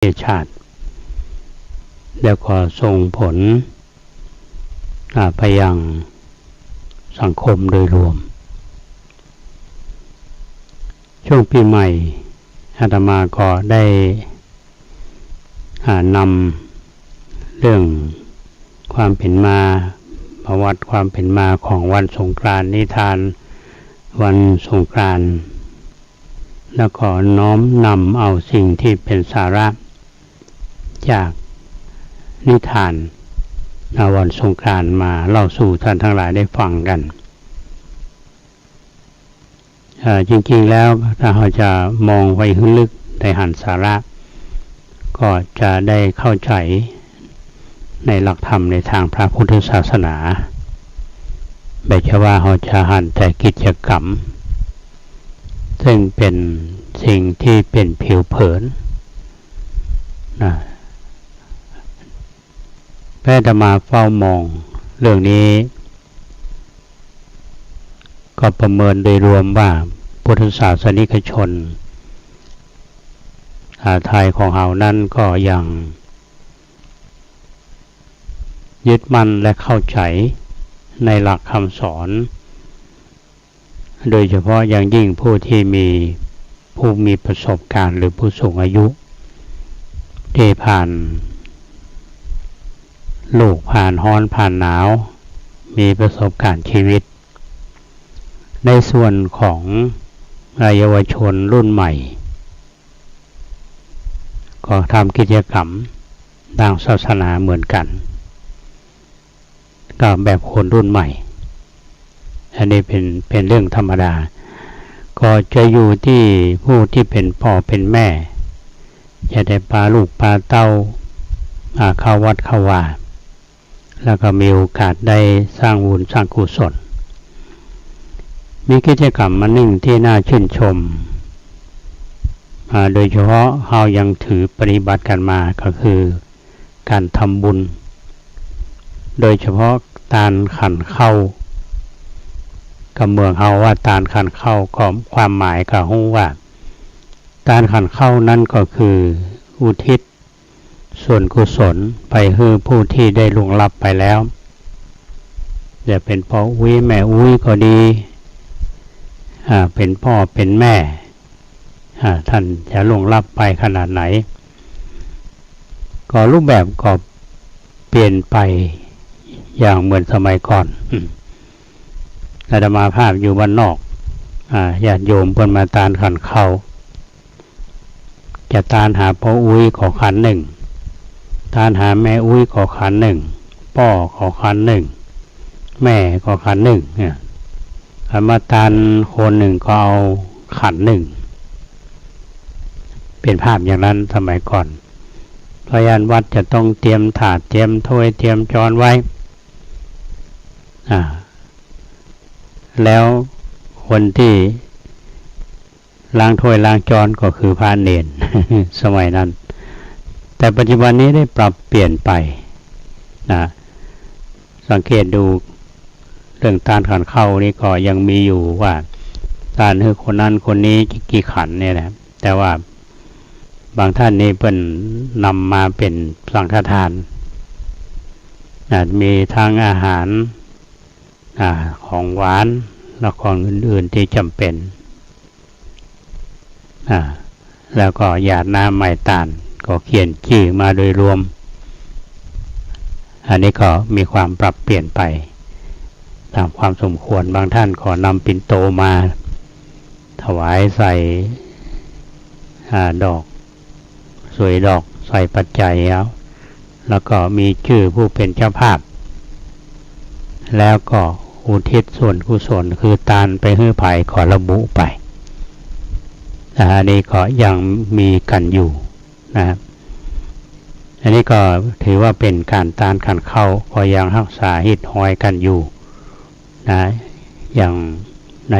ชาติแล้วก็ส่งผลไปยังสังคมโดยรวมช่วงปีใหม่อาตมาก็ได้นำเรื่องความเป็นมาประวัติความเป็นมาของวันสงกรานต์นิทานวันสงกรานต์แล้วก็น้อมนำเอาสิ่งที่เป็นสาระจากนิทานวันสงกรานต์มาเล่าสู่ท่านทั้งหลายได้ฟังกันจริงๆแล้วถ้าเราจะมองไว้ลึกในหันสาระก็จะได้เข้าใจในหลักธรรมในทางพระพุทธศาสนาแบบว่าเราจะหันแต่กิจกรรมซึ่งเป็นสิ่งที่เป็นผิวเผินนะแพทย์มาเฝ้ามองเรื่องนี้ก็ประเมินโดยรวมว่าพุทธศาสนิกชนไทยของเรานั้นก็ยังยึดมั่นและเข้าใจในหลักคำสอนโดยเฉพาะอย่างยิ่งผู้ที่มีประสบการณ์หรือผู้สูงอายุที่ผ่านโลกผ่านร้อนผ่านหนาวมีประสบการณ์ชีวิตในส่วนของเยาวชนรุ่นใหม่ก็ทำกิจกรรมทางศาสนาเหมือนกันก็แบบคนรุ่นใหม่อันนี้เป็นเรื่องธรรมดาก็จะอยู่ที่ผู้ที่เป็นพ่อเป็นแม่จะได้พาลูกพาเต้าเข้าวัดเข้าวาแล้วก็มีโอกาสได้สร้างบุญสร้างกุศลมีกิจกรรมมาหนึ่งที่น่าชื่นชมโดยเฉพาะเรายังถือปฏิบัติกันมาก็คือการทำบุญโดยเฉพาะตาลขันเข้ากับเมืองเฮาว่าตาลขันเข้าก็ความหมายก็รู้ว่าตาลขันเข้านั่นก็คืออุทิศส่วนกุศลไปให้ผู้ที่ได้ล่วงลับไปแล้วจะเป็นพ่ออุ้ยแม่อุ้ยก็ดีเป็นพ่อเป็นแม่ท่านจะล่วงลับไปขนาดไหนก็รูปแบบก็เปลี่ยนไปอย่างเหมือนสมัยก่อนอาตมาภาพอยู่บ้านนอกญาติโยมเพิ่นมาตาลขันเข้าจะตาลหาพ่ออุ้ยขอขันหนึ่งตาลหาแม่อุ้ยขอขันหนึ่งพ่อขอขันหนึ่งแม่ขอขันหนึ่งเนี่ยมาตาลคนหนึ่งก็เอาขันหนึ่งเป็นภาพอย่างนั้นสมัยก่อนพระยานวัดจะต้องเตรียมถาดเตรียมถ้วยเตรียมจานไว้แล้วคนที่ล้างถ้วยล้างจานก็คือพระเนร สมัยนั้นแต่ปัจจุบันนี้ได้ปรับเปลี่ยนไปสังเกตดูเรื่องตาลขันเข้านี่ก็ยังมีอยู่ว่าตาลคือคนนั้นคนนี้กี่ขันเนี่ยนะแต่ว่าบางท่านนี่เพิ่นนำมาเป็นสังฆทานมีทั้งอาหารของหวานและของอื่นๆที่จำเป็นแล้วก็หยาดน้ำไม้ตาลก็เขียนชื่อมาโดยรวมอันนี้ก็มีความปรับเปลี่ยนไปตามความสมควรบางท่านขอนำปิ่นโตมาถวายใส่ดอกสวยดอกใส่ปัจจัยแล้วก็มีชื่อผู้เป็นเจ้าภาพแล้วก็อุทิศส่วนกุศลคือตาลไปให้ไผ่ขอระบุไปอันนี้ก็ยังมีกันอยู่นะครับอันนี้ก็ถือว่าเป็นการตาลขันเข้าก็ยังรักษาฮิตหอยกันอยู่นะอย่างใน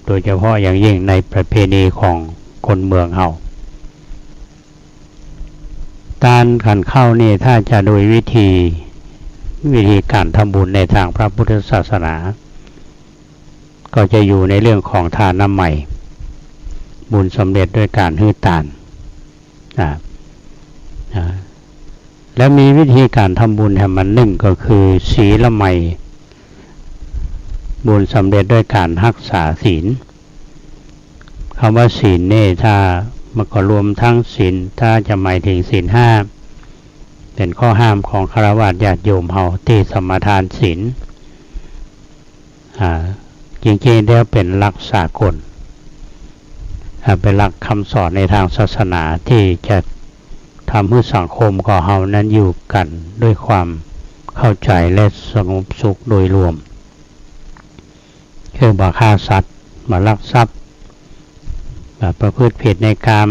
โดยเฉพาะอย่างยิ่งในประเพณีของคนเมืองเฮาตาลขันเข้านี่ถ้าจะโดยวิธีการทำบุญในทางพระพุทธศาสนาก็จะอยู่ในเรื่องของทานน้ำใหม่บุญสำเร็จด้วยการให้ตาล แล้วมีวิธีการทำบุญแห่งมันหนึ่งก็คือศีลไมยบุญสำเร็จด้วยการรักษาศีลคำว่าศีลนี่ถ้ามันก็รวมทั้งศีลถ้าจะหมายถึงศีลห้าเป็นข้อห้ามของฆราวาสญาติโยมเฮาที่สมาทานศีลจริงๆแล้วเป็นหลักสากลเป็นหลักคำสอนในทางศาสนาที่จะทำให้สังคมของเฮานั้นอยู่กันด้วยความเข้าใจและสงบสุขโดยรวมคือบ่ฆ่าสัตว์บ่ลักทรัพย์บ่ประพฤติผิดในกาม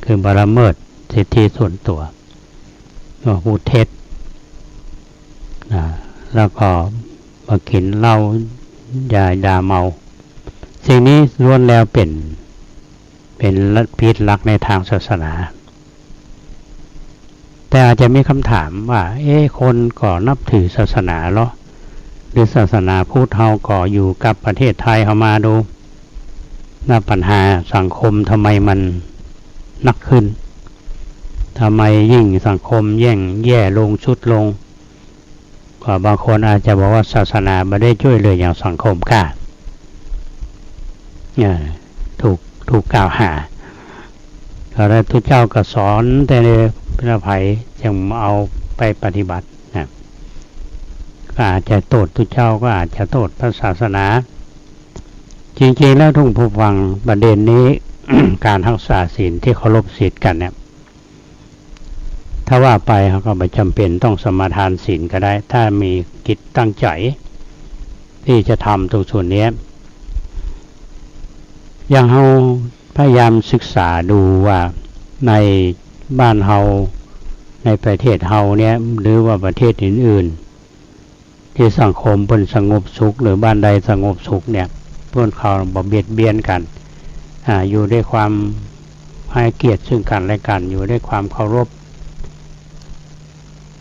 คือบ่ละเมิดสิทธิส่วนตัวบ่พูดเท็จแล้วก็บ่กินเหล้ายาด่าเมาสิ่งนี้ล้วนแล้วเป็นพิษลักในทางศาสนาแต่อาจจะมีคำถามว่าคนก็นับถือศาสนาเหรอหรือศาสนาพุทธเฮาก็อยู่กับประเทศไทยเฮามาดูน่าปัญหาสังคมทำไมมันหนักขึ้นทำไมยิ่งสังคมแย่ลงชุดลงก็บางคนอาจจะบอกว่าศาสนาไม่ได้ช่วยเหลืออย่างสังคมค่ะถูกกล่าวหาพระพุทธเจ้าก็สอนแต่ในพระภัยยังเอาไปปฏิบัตินะก็อาจจะโทษพุทธเจ้าก็อาจจะโทษพระศาสนาจริงๆแล้วทุกผู้ฟังประเด็นนี้ การรักษาศีลที่เคารพศีลกันเนี่ยถ้าว่าไปเขาก็ไม่จำเป็นต้องสมาทานศีลก็ได้ถ้ามีกิจตั้งใจที่จะทำตรงส่วนนี้อย่างเราพยายามศึกษาดูว่าในบ้านเฮาในประเทศเฮาเนี่ยหรือว่าประเทศอื่นๆที่สังคมเป็นสงบสุขหรือบ้านใดสงบสุขเนี่ยเพื่อนเขาบ่เบียดเบียนกันอยู่ด้วยความให้เกียรติซึ่งกันและกันอยู่ด้วยความเคารพ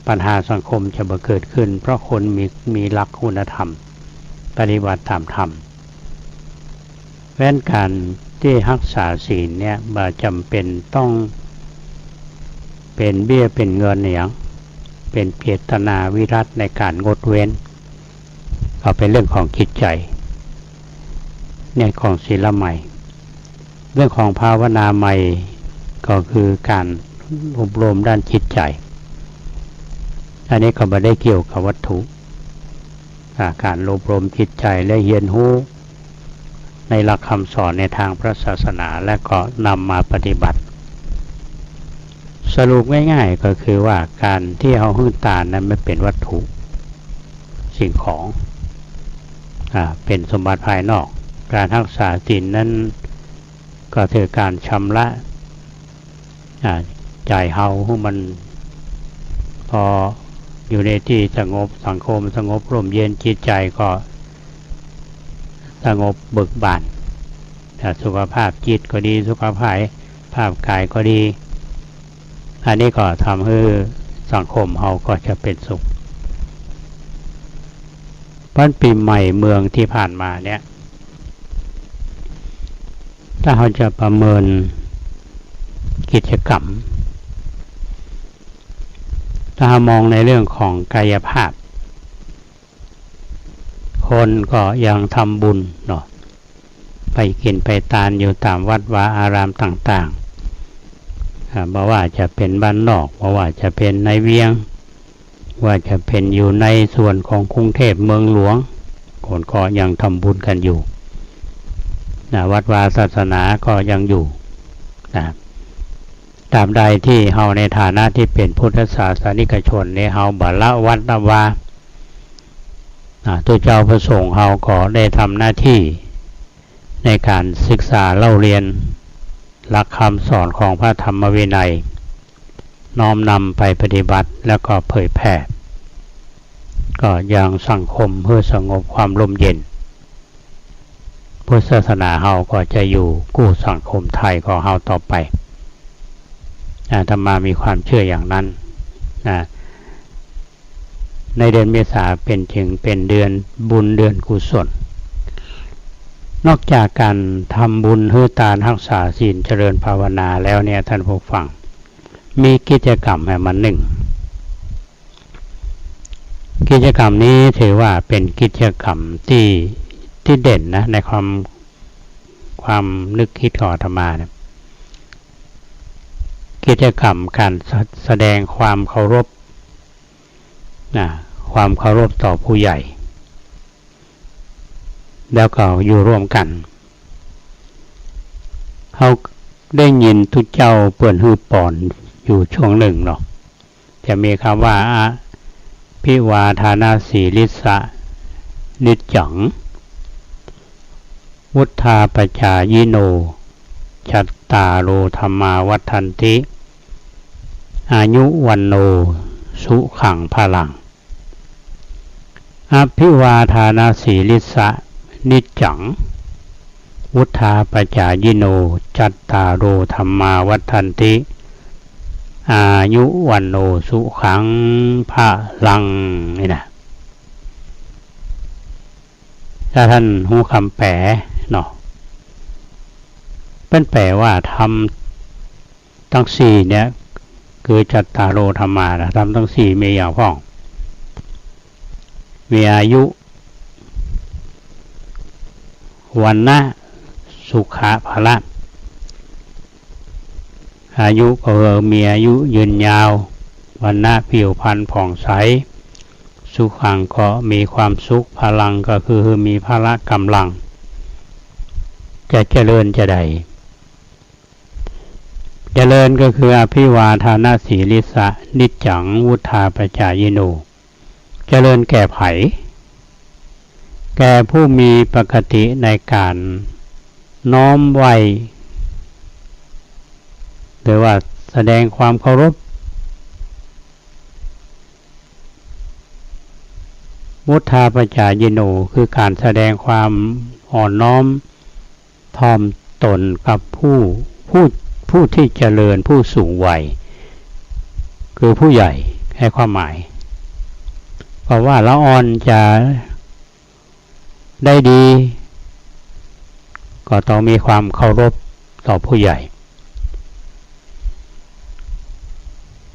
ปัญหาสังคมจะบ่เกิดขึ้นเพราะคนมีหลักคุณธรรมปฏิบัติตามธรรมเพราะฉะนั้นการที่รักษาศีลเนี่ยบ่จำเป็นต้องเป็นเบี้ยเป็นเงินอย่างเป็นเจตนาวิรัติในการงดเว้นก็เป็นเรื่องของจิตใจเนี่ยของศีลใหม่เรื่องของภาวนาใหม่ก็คือการอบรมด้านจิตใจอันนี้ก็ไม่ได้เกี่ยวกับวัตถุการอบรมจิตใจและเรียนรู้ในหลักคำสอนในทางพระศาสนาและก็นำมาปฏิบัติสรุปง่ายๆก็คือว่าการที่เอาหื้อตานั้นไม่เป็นวัตถุสิ่งของเป็นสมบัติภายนอกการรักษาศีลนั้นก็คือการชำระใจเฮาให้มันพออยู่ในที่สงบสังคมสงบร่มเย็นจิตใจก็สงบเบิกบานสุขภาพจิตก็ดีสุขภาพกายก็ดีอันนี้ก็ทำให้สังคมเฮาก็จะเป็นสุขวันปีใหม่เมืองที่ผ่านมาเนี่ยถ้าเราจะประเมินกิจกรรมถ้ามองในเรื่องของกายภาพคนก็ยังทำบุญเนาะไปกินไปทานอยู่ตามวัดวาอารามต่างๆบ่ว่าจะเป็นบ้านนอกบ่ว่าจะเป็นในเวียงว่าจะเป็นอยู่ในส่วนของกรุงเทพเมืองหลวงคนก็ยังทำบุญกันอยู่วัดวาศาสนาก็ยังอยู่ตามใดที่เฮาในฐานะที่เป็นพุทธศาสนิกชนเนี่ยเฮาบ่ละวัดละวาตัวเจ้าพระสงฆ์เฮาก็ได้ทำหน้าที่ในการศึกษาเล่าเรียนหลักคำสอนของพระธรรมวินัยน้อมนำไปปฏิบัติแล้วก็เผยแผ่ก็ยังสังคมเพื่อสงบความร่มเย็นพุทธศาสนาเฮาก็จะอยู่กู้สังคมไทยของเฮาต่อไปอาตมามีความเชื่ออย่างนั้นในเดือนเมษาเป็นเดือนบุญเดือนกุศลนอกจากการทำบุญให้ทานรักษาศีลเจริญภาวนาแล้วเนี่ยท่านผู้ฟัง มีกิจกรรมให้มันหนึ่งกิจกรรมนี้ถือว่าเป็นกิจกรรมที่เด่นนะในความนึกคิดของอาตมาเนี่ยกิจกรรมการแสดงความเคารพนะความเคารพต่อผู้ใหญ่แล้วก็อยู่ร่วมกันเขาได้ยินทุกเจ้าเปื่อนฮือปอนอยู่ช่วงหนึ่งเนาะจะมีคำว่าพิวาทานาสีลิสะนิจจังวุฒาปจายิโนชัตตาโรธรรมาวัฏันติอายุวันโนสุขังพลังอภิวาทานาสีลิสะนิจจังวุฒาปจายิโนชัตตาโรธรรมาวัฏันติอายุวันโนสุขังพลังนี่นะถ้าท่านหูคำแปลเนาะเป็นแปลว่าทำทั้งสี่เนี่ยคือจัตตาโรธรรมาทำทั้งสี่มีอย่างพ้องมีอายุวันนะสุขะพละอายุก็มีอายุยืนยาววันนะผิวพรรณผ่องใสสุขังก็มีความสุขพลังก็คือมีพละกำลังจะเจริญจะได้เจริญก็คืออภิวาทานาสีลิสะนิจจังวุฒาปจายโนเจริญแก่ไผแก่ผู้มีปกติในการน้อมไว้หรือว่าแสดงความเคารพวุฒาปจายโนคือการแสดงความอ่อนน้อมถ่อมตนกับผู้ที่เจริญผู้สูงวัยคือผู้ใหญ่ให้ความหมายเพราะว่าละอ่อนจะได้ดีก็ต้องมีความเคารพต่อผู้ใหญ่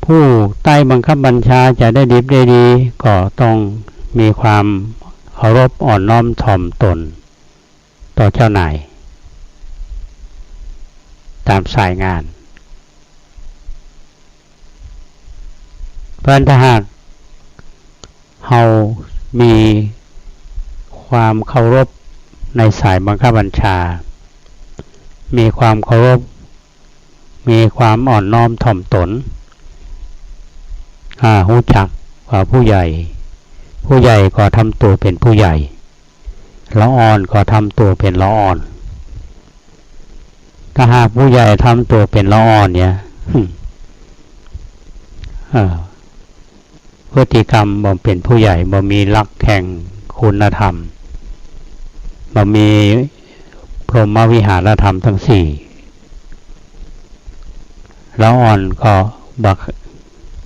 ผู้ใต้บังคับบัญชาจะได้ดีได้ดีก็ต้องมีความเคารพอ่อนน้อมถ่อมตนต่อเจ้านายตามสายงานเพราะถ้าหากเรามีความเคารพในสายบังคับบัญชามีความเคารพมีความอ่อนน้อมถ่อมตนรู้จักว่าผู้ใหญ่ก็ทำตัวเป็นผู้ใหญ่ละอ่อนก็ทำตัวเป็นละอ่อนถ้าหากผู้ใหญ่ทำตัวเป็นละอ่อนเนี่ยพฤติกรรมบ่เป็นผู้ใหญ่บ่มีหลักแห่งคุณธรรมบ่มีพรหมวิหารธรรมทั้งสี่ละอ่อนก็บัก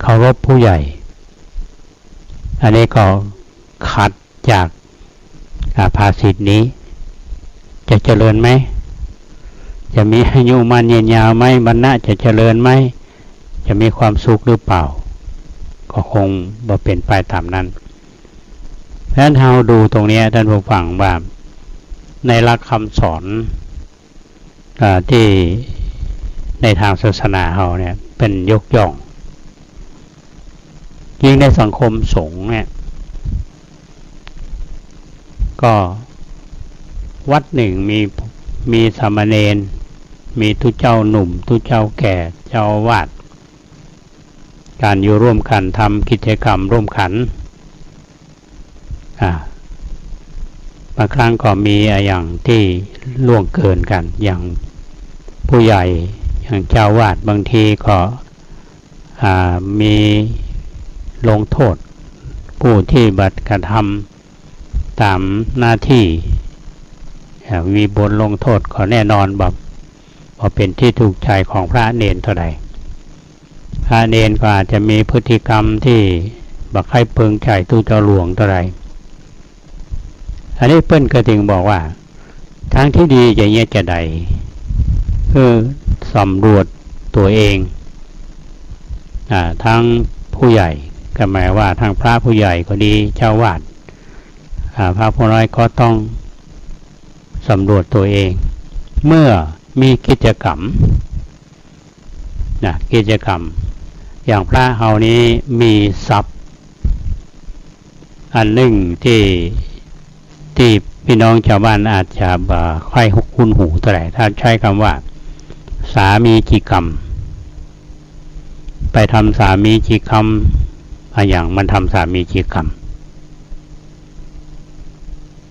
เคารพผู้ใหญ่อันนี้ก็ขัดจากภาษิตนี้จะเจริญไหมจะมีอายุมันยืนยาวไหมบรรณะจะเจริญไหมจะมีความสุขหรือเปล่าก็คงบ่เป็นไปตามนั้นเพราะฉะนั้นเราดูตรงนี้ท่านผู้ฟังว่าในหลักคำสอนที่ในทางศาสนาเราเนี่ยเป็นยกย่องยิ่งในสังคมสงฆ์เนี่ยก็วัดหนึ่งมีสามเณรมีทุเจ้าหนุ่มทุเจ้าแก่เจ้าอาวาสการอยู่ร่วมกันทำกิจกรรมร่วมกันบางครั้งก็มีอย่างที่ล่วงเกินกันอย่างผู้ใหญ่อย่างเจ้าอาวาสบางทีก็มีลงโทษผู้ที่บัดกระทำตามหน้าที่มีบทลงโทษก็แน่นอนแบบเป็นที่ถูกใจของพระเนรเท่าใดพระเนรก็อาจจะมีพฤติกรรมที่บักให้เพิงใจตู้เจ้าหลวงเท่าใดอันนี้เปิ้นก็ถึงบอกว่าทางที่ดีอย่างเงี้ยจะใดคือสำรวจตัวเอง ทั้งผู้ใหญ่ก็หมายว่าทางพระผู้ใหญ่ก็ดีเจ้าวาดพระผู้น้อยก็ต้องสำรวจตัวเองเมื่อมีกิจกรรมกิจกรรมอย่างพระเฮานี้มีทรัพย์อันหนึ่งที่พี่น้องชาวบ้านอาจจะค่อยคุ้นหูเท่าไหร่ถ้าใช้คำว่าสามีจิกรรมไปทำสามีจิกรรมอย่างมันทำสามีจิกรรม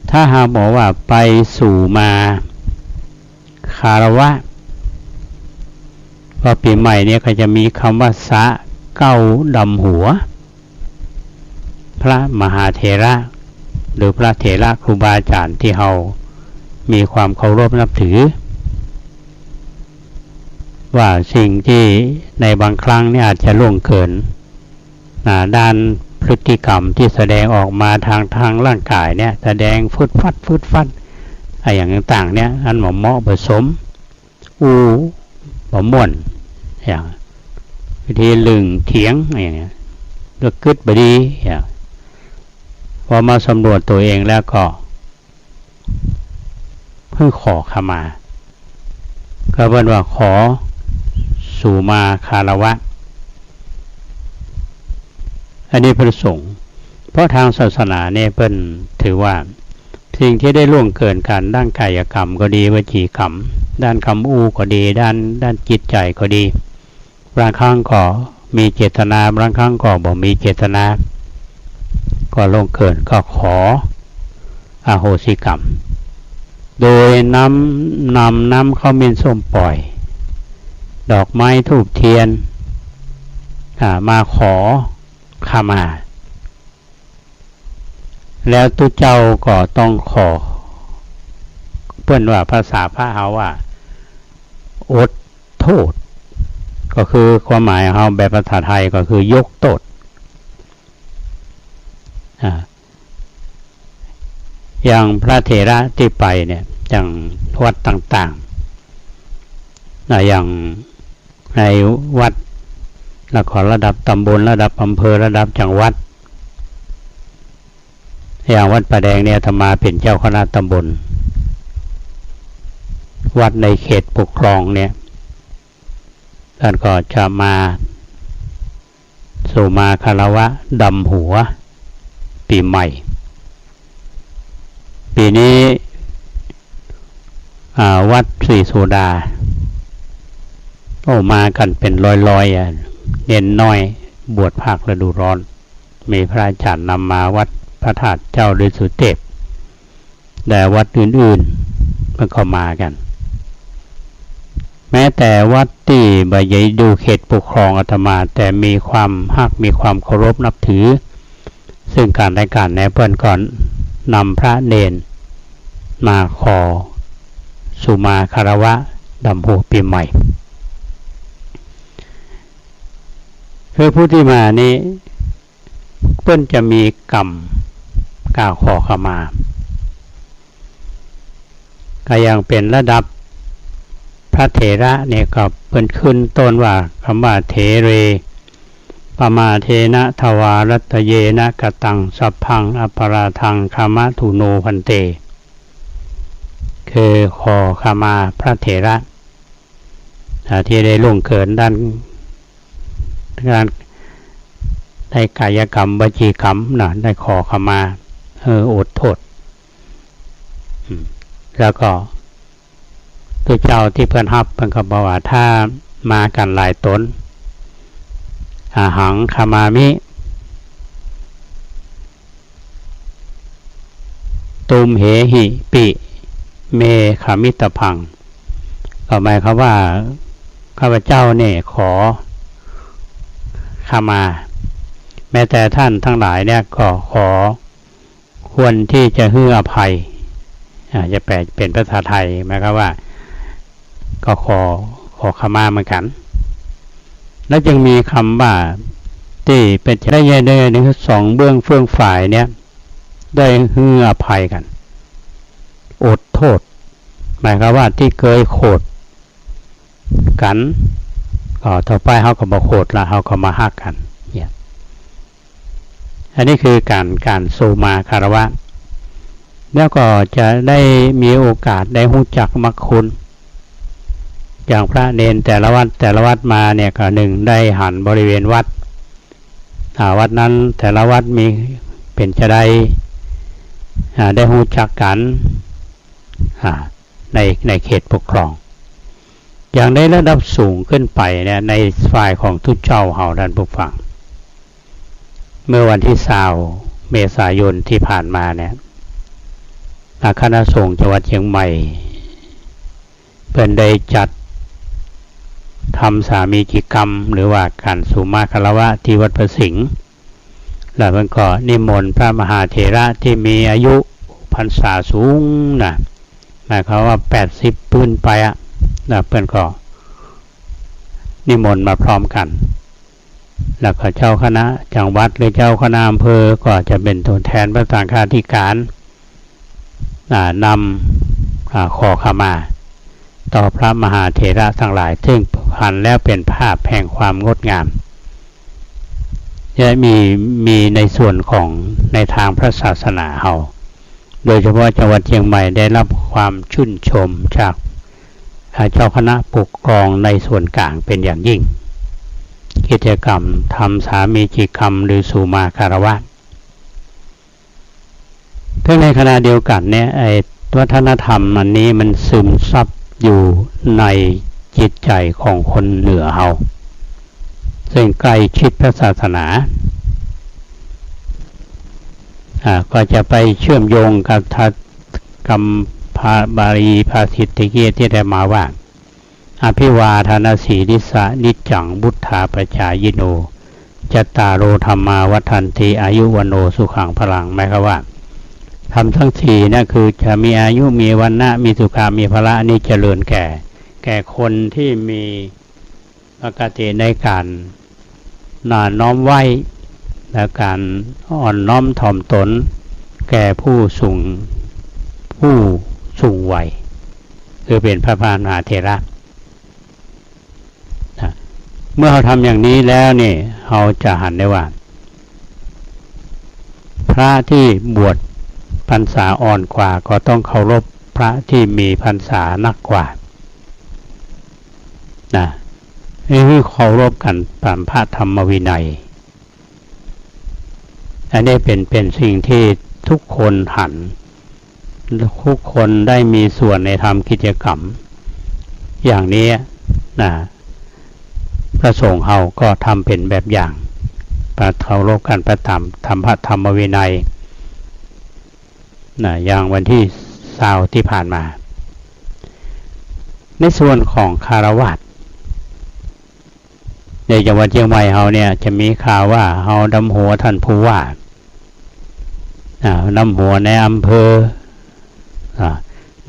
ถ้าหากบอกว่าไปสู่มาคารวะก็ปีใหม่เนี่ยก็จะมีคำว่าสะเก้าดำหัวพระมหาเถระหรือพระเถระครูบาอาจารย์ที่เรามีความเคารพนับถือว่าสิ่งที่ในบางครั้งเนี่ยอาจจะล่วงเกินด้านพฤติกรรมที่แสดงออกมาทางร่างกายเนี่ยแสดงฟุดฟัดอย่างต่างๆเนี่ยอันหมอเหมาะผสมบ่ม่วนอย่างวิธีลึงเถียงอย่างเงี้ยเลือกกึดบดีอย่างพอมาสำรวจตัวเองแล้วก็เพิ่งขอขมาก็เป็นว่าขอสู่มาคารวะอันนี้พระสงฆ์เพราะทางศาสนาเนี่ยเพิ่นถือว่าสิ่งที่ได้ล่วงเกินการด้านกายกรรมก็ดีวจีกรรมด้านคำก็ดีด้านจิตใจก็ดีบางครั้งก็มีเจตนาบางครั้งก็บ่มีเจตนาก็ล่วงเกินก็ขออโหสิกรรมโดยน้ำข้าวเม่นส้มปล่อยดอกไม้ธูปเทียนมาขอขมาแล้วตุเจ้าก็ต้องขอเพื่อนว่าภาษาพระเฮาว่าอดโทษก็คือความหมายเฮาแบบภาษาไทยก็คือยกโทษอย่างพระเถระที่ไปเนี่ยอย่างวัดต่างๆอย่างในวัดแล้วก็ระดับตำบลระดับอำเภอระดับจังหวัดอย่างวัดป่าแดงเนี่ยอาตมาเป็นเจ้าคณะตำบลวัดในเขตปกครองเนี่ยท่านก็จะมาสู่มาคารวะดำหัวปีใหม่ปีนี้วัดศรีโสดามากันเป็นร้อยเน้นน้อยบวชภาคฤดูร้อนมีพระอาจารย์นำมาวัดพระธาตุเจ้าฤาษีสุเทพแต่วัดอื่นๆมันก็มากันแม้แต่วัดที่ใบใหญ่ดูเขตปกครองอาตมาแต่มีความฮักมีความเคารพนับถือซึ่งการได้การในเพื่อนก่อนนำพระเนนมาขอสุมาคารวะดำหัวปีใหม่คือผู้ที่มานี้เพื่อนจะมีกรรมกล่าวขอขมาก็ยังเป็นระดับพระเถระเนี่ยก็เพิ่นขึ้นต้นว่าคำว่าเถเรปมาเทนะทวารัตเยนะกตังสัพพังอปราทังคามะทุโนพันเตคือขอขมาพระเถระที่ได้ล่วงเกินด้านการได้กายกรรมวจีกรรมได้ขอขมาอดโทษแล้วก็ตัวเจ้าที่เพื่อนฮับเพิ่นก็บอกว่าถ้ามากันหลายตนอาหังขมามิตุมเหหิปิเมขมิตพังก็หมายความว่าข้าพเจ้าเนี่ยขอขมาแม้แต่ท่านทั้งหลายเนี่ยก็ขอควรที่จะให้อภัยจะแปลเป็นภาษาไทยหมายความว่าก็ขอขมาเหมือนกันแล้วจึงมีคำว่าที่เป็นได้ยัยในสองเบื้องเฟื่องฝ่ายเนี่ยได้ให้อภัยกันอดโทษหมายความว่าที่เคยโขดกัน ก็ต่อไปเขาก็มาโคตรละเขาก็มาฮักกันเนี่ยอันนี้คือการสู่มาคารวะแล้วก็จะได้มีโอกาสได้รู้จักมรรคคุณอย่างพระเนนแต่ละวัดมาเนี่ยก็หนึ่งได้หันบริเวณวัดวัดนั้นแต่ละวัดมีเป็นจะได้รู้จักกันในเขตปกครองอย่างในระดับสูงขึ้นไปเนี่ยในฝ่ายของทุกเจ้าเฮาท่านผู้ฟังเมื่อวันที่20 เมษายนที่ผ่านมาเนี่ยคณะสงฆ์จังหวัดเชียงใหม่เพิ่นได้จัดทำสามีจิกรรมหรือว่าการสู่มาคารวะที่วัดประสิงห์แล้วเพิ่นก็นิมนต์พระมหาเถระที่มีอายุพรรษาสูงนะหมายความว่า80ปีไปแล้วเพิ่นก็นิมนต์มาพร้อมกันแล้วก็เจ้าคณะจังหวัดหรือเจ้าคณะอำเภอก็จะเป็นตัวแทนพระสังฆาธิการนำขอขมาต่อพระมหาเถระทั้งหลายซึ่งพันแล้วเป็นภาพแห่งความงดงามจะมีในส่วนของในทางพระศาสนาเฮาโดยเฉพาะจังหวัดเชียงใหม่ได้รับความชื่นชมจากเจ้าคณะปกครองในส่วนกลางเป็นอย่างยิ่งกิจกรรมทำสามีจิกรรมหรือสู่มาคารวะทั้งในขณะเดียวกันเนี่ยวัฒนธรรมอันนี้มันซึมซับอยู่ในจิตใจของคนเหนือเฮาซึ่งใกล้ชิดพระศาสนาก็จะไปเชื่อมโยงกับกรรมบาลีภาษิตติเกที่ได้มาว่าอภิวาทนาสีลิสะนิจังบุทธาปจายโนจัตตารโอธรรมาวัฏันติอายุวโนสุขังพลังหมายความว่าทำทั้งสี่นั่นคือจะมีอายุมีวรรณะมีสุขามีพละนี่เจริญแก่คนที่มีปกติในการน้อมไหวและการอ่อนน้อมถ่อมตนแก่ผู้สูงวัยคือเป็นพระมหาเถระเมื่อเราทำอย่างนี้แล้วนี่เราจะหันได้ว่าพระที่บวชพรรษาอ่อนกว่าก็ต้องเคารพพระที่มีพรรษานักกว่านี่คือเคารพกันตามพระธรรมวินัยอันนี้เป็นสิ่งที่ทุกคนหันทุกคนได้มีส่วนในทำกิจกรรมอย่างนี้พระสงฆ์เฮาก็ทำเป็นแบบอย่างเคารพกันประทำพระธรรมวินัยอย่างวันที่20ที่ผ่านมาในส่วนของคารวะในจังหวัดเชียงใหม่เฮาเนี่ยจะมีข่าวว่าเฮาดำหัวท่านผู้ว่าดำหัวในอำเภอ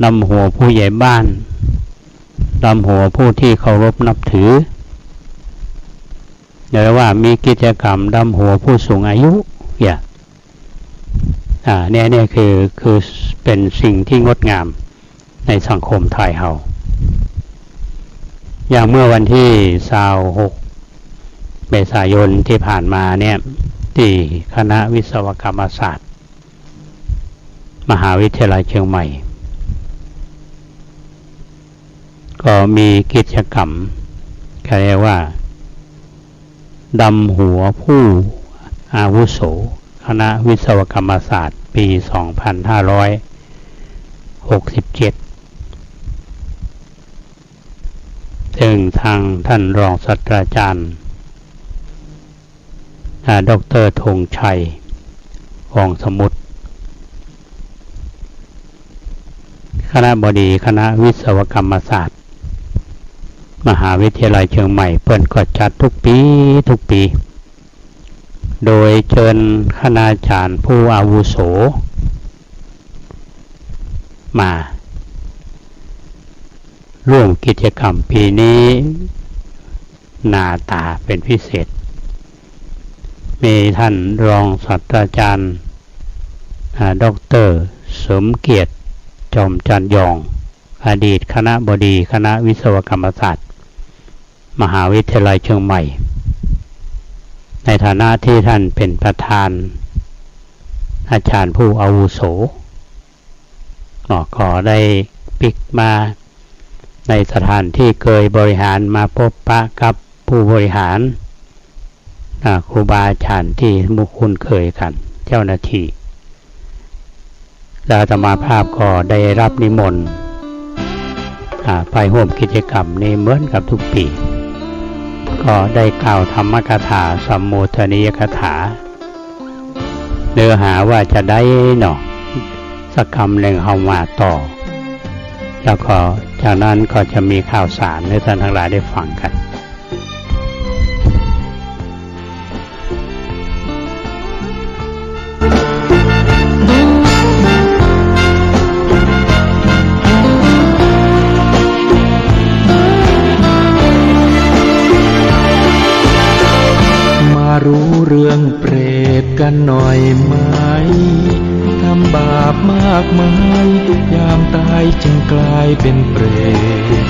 ดำหัวผู้ใหญ่บ้านดำหัวผู้ที่เคารพนับถือหรือว่ามีกิจกรรมดำหัวผู้สูงอายุเนี่ยคือเป็นสิ่งที่งดงามในสังคมไทยเฮาอย่างเมื่อวันที่26 เมษายนที่ผ่านมาเนี่ยที่คณะวิศวกรรมศาสตร์มหาวิทยาลัยเชียงใหม่ก็มีกิจกรรมเรียกว่าดำหัวผู้อาวุโสคณะวิศวกรรมศาสตร์ปี 2567 ซึ่งทางท่านรองศาสตราจารย์ดร.ธงชัยว่องสมุทรคณบดีคณะวิศวกรรมศาสตร์มหาวิทยาลัยเชียงใหม่เพิ่นก็จัดทุกปีโดยเชิญคณาจารย์ผู้อาวุโสมาร่วมกิจกรรมปีนี้หน้าตาเป็นพิเศษมีท่านรองศาสตราจารย์ดร.สมเกียรติจอมจันยองอดีตคณบดีคณะวิศวกรรมศาสตร์ มหาวิทยาลัยเชียงใหม่ในฐานะที่ท่านเป็นประธานอาจารย์ผู้อาวุโสขอได้ปิกมาในสถานที่เคยบริหารมาพบปะกับผู้บริหารครูบาอาจารย์ที่มุคุ้นเคยกันเจ้าหน้าที่แล้วอาตมาภาพก็ได้รับนิมนต์ไปร่วมกิจกรรมนี้เหมือนกับทุกปีก็ได้กล่าวธรรมกถาสัมโมทนียกถาเนื้อหาว่าจะได้สักคำหนึ่งเข้ามาต่อแล้วก็จากนั้นก็จะมีข่าวสารให้ท่านทั้งหลายได้ฟังกันมารู้เรื่องเปรตกันหน่อยไหมทำบาปมากมายยามตายจึงกลายเป็นเปรต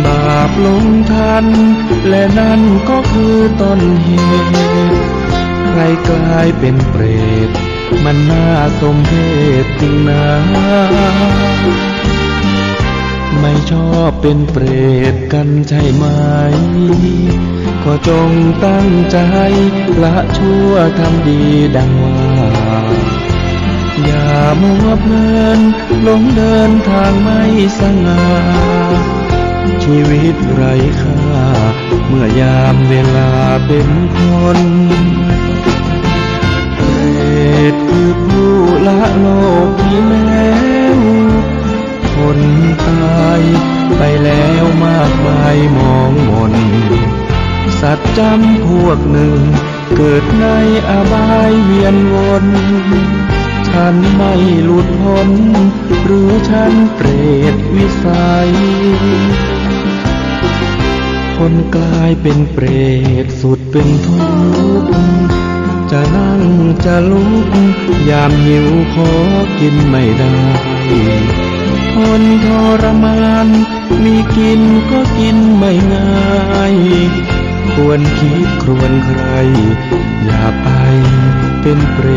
บาปลงทันและนั่นก็คือต้นเหตุใครกลายเป็นเปรตมันน่าสมเพชจริงนะไม่ชอบเป็นเปรตกันใช่ไหมก็จงตั้งใจละชั่วทำดีดังว่าอย่ามัวเพลินหลงเดินทางไม่สง่าชีวิตไร้ค่าเมื่อยามเวลาเป็นคนเปรตคือผู้ละโลกนี้แล้วคนตายไปแล้วมากมายมองมนสัตว์จำพวกหนึ่งเกิดในอบายเวียนวนฉันไม่หลุดพ้นหรือฉันเปรตวิสัยคนกลายเป็นเปรตสุดเป็นทุกข์จะนั่งจะลุกยามหิวขอกินไม่ได้ทนทรมานมีกินก็กินไม่ง่ายควรคิดครวญใครอย่าไปเป็นเปร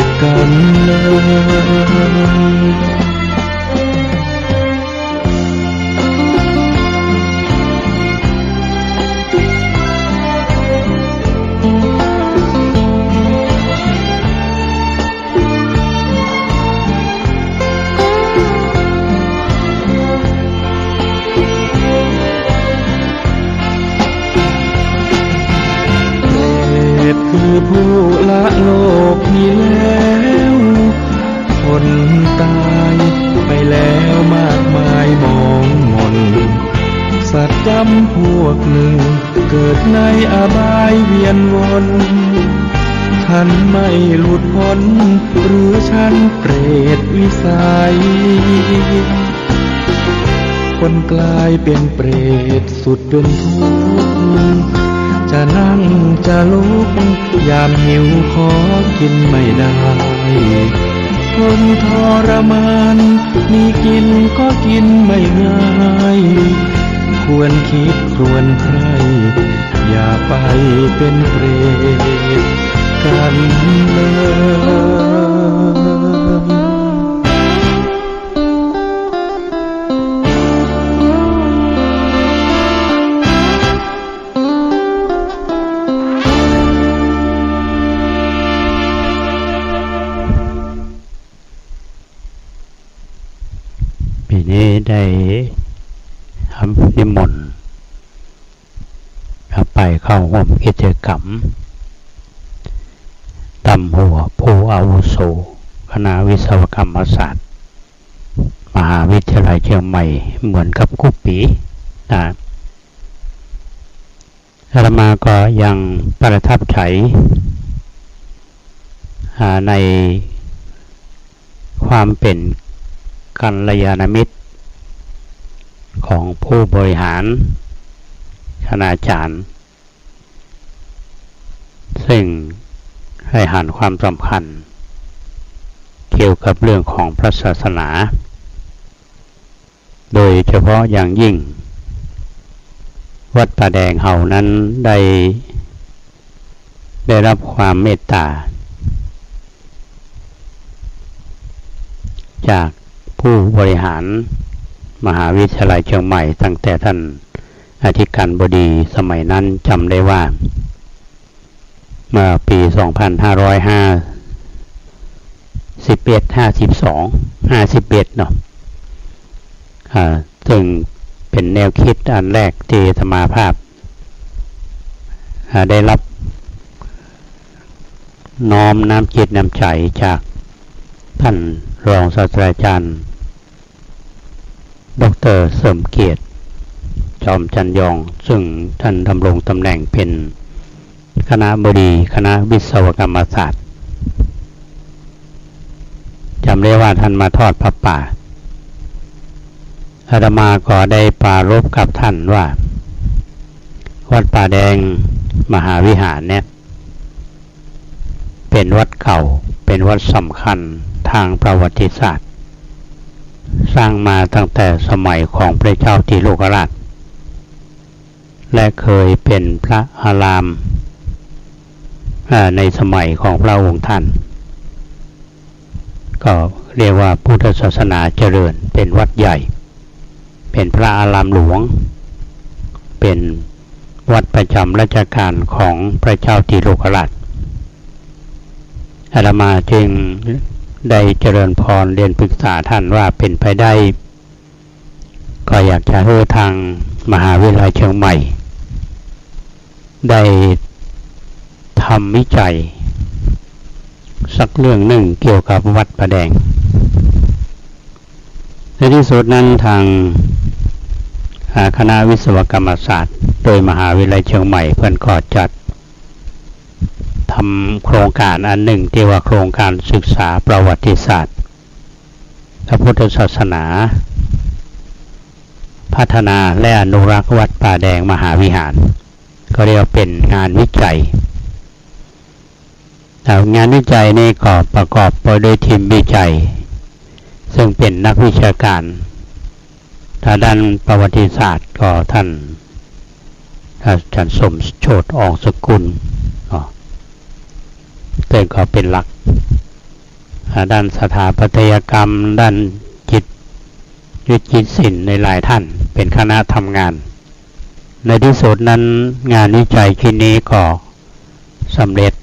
ตกันเลยคือผู้ละโลกนี้แล้วคนตายไปแล้วมากมายมองมนสัตว์จำพวกหนึ่งเกิดในอบายเวียนวนฉันไม่หลุดพ้นหรือฉันเปรตวิสัยคนกลายเป็นเปรตสุดเป็นทุกข์จะนั่งจะลุกยามหิวขอกินไม่ได้ทนทรมานมีกินก็กินไม่ง่ายควรคิดครวญใครอย่าไปเป็นเปรตกันเลยปีนี้ได้ทำนิมนต์ไปเข้าร่วมกิจกรรมตำหัวผู้อาวุโสคณะวิศวกรรมศาสตร์มหาวิทยาลัยเชียงใหม่เหมือนกับกุปีอาตมาก็ยังประทับใจในความเป็นกัลยาณมิตรของผู้บริหารคณาจารย์ซึ่งให้หันความสำคัญเกี่ยวกับเรื่องของพระศาสนาโดยเฉพาะอย่างยิ่ง วัดป่าแดงเฮานั้นได้รับความเมตตาจากผู้บริหารมหาวิทยาลัยเชียงใหม่ตั้งแต่ท่านอธิการบดีสมัยนั้นจำได้ว่าเมื่อปี2551 52 เนาะซึ่งเป็นแนวคิดอันแรกที่อาตมาภาพได้รับน้อมน้ำจิตน้ำใจจากท่านรองศาสตราจารย์ดร.เสริมเกียรติจอมจันยองซึ่งท่านดำรงตำแหน่งเป็นคณบดีคณะวิศวกรรมศาสตร์จำได้ว่าท่านมาทอดพระป่าอาตมาก็ได้ปรารภกับท่านว่าวัดป่าแดงมหาวิหารเนี่ยเป็นวัดเก่าเป็นวัดสำคัญทางประวัติศาสตร์สร้างมาตั้งแต่สมัยของพระเจ้าติโลกราชและเคยเป็นพระอารามในสมัยของพระองค์ท่านก็เรียกว่าพุทธศาสนาเจริญเป็นวัดใหญ่เป็นพระอารามหลวงเป็นวัดประจำราชการของพระเจ้าติโลกราชอาตมาจึงได้เจริญพรเรียนปรึกษาท่านว่าเป็นไปได้ก็อยากจะให้ทางมหาวิทยาลัยเชียงใหม่ได้ทำวิจัยสักเรื่องหนึ่งเกี่ยวกับวัดป่าแดงในที่สุดนั้นทางคณะวิศวกรรมศาสตร์โดยมหาวิทยาลัยเชียงใหม่เพื่อนก็จัดทำโครงการอันหนึ่งที่ว่าโครงการศึกษาประวัติศาสตร์พระพุทธศาสนาพัฒนาและอนุรักษ์วัดป่าแดงมหาวิหารก็เรียกว่าเป็นงานวิจัยงานวิจัยนี้ก็ประกอบไปด้วยทีมวิจัยซึ่งเป็นนักวิชาการทางด้านประวัติศาสตร์ก็ท่านอาจารย์สมโชติอองสกุลแต่ก็เป็นหลักด้านสถาปัตยกรรมด้านวิจิตรศิลป์ในหลายท่านเป็นคณะทำงานในที่สุดนั้นงานวิจัยชิ้นนี้ก็สำเร็จ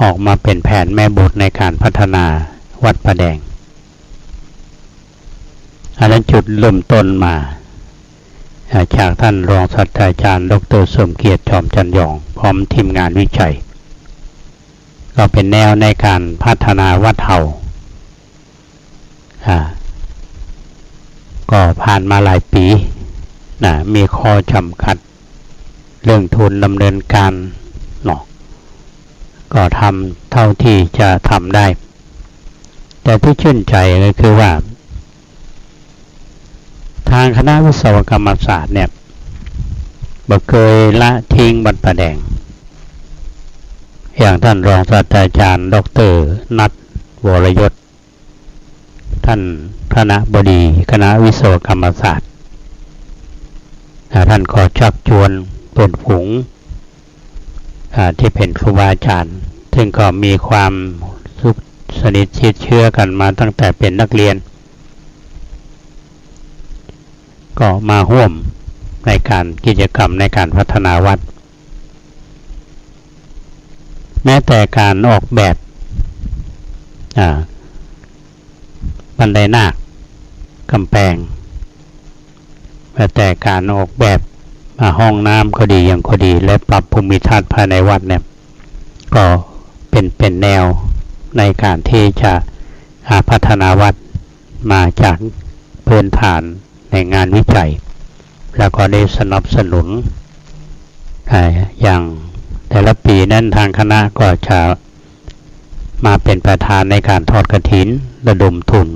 ออกมาเป็นแผนแม่บทในการพัฒนาวัดป่าแดงอันนั้นจุดเริ่มต้นมาจากท่านรองศาสตราจารย์ดร.สมเกียรติจอมจันยองพร้อมทีมงานวิจัยก็เป็นแนวในการพัฒนาวัดเฮาก็ผ่านมาหลายปีมีข้อจำกัดเรื่องทุนดำเนินการเนาะก็ทำเท่าที่จะทำได้แต่ที่ชื่นใจก็คือว่าทางคณะวิศวกรรมศาสตร์เนี่ยบ่เคยละทิ้งวัดป่าแดงอย่างท่านรองศาสตราจารย์ดร.นัทวรยศท่านคณบดีคณะวิศวกรรมศาสตร์ท่านก็ชักชวนเพื่อนฝูงที่เป็นครูบาอาจารย์ซึ่งก็มีความสนิทชิดเชื่อกันมาตั้งแต่เป็นนักเรียนก็มาร่วมในการกิจกรรมในการพัฒนาวัดแม้แต่การออกแบบบันไดนาคกำแพงแม้แต่การออกแบบห้องน้ำก็ดีอย่างก็ดีและปรับภูมิทัศน์ภายในวัดเนี่ยก็เป็นแนวในการที่จะพัฒนาวัดมาจากพื้นฐานในงานวิจัยแล้วก็ได้สนับสนุนอย่างแต่ละปีนั้นทางคณะก็จะมาเป็นประธานในการทอดกฐินระดมทุน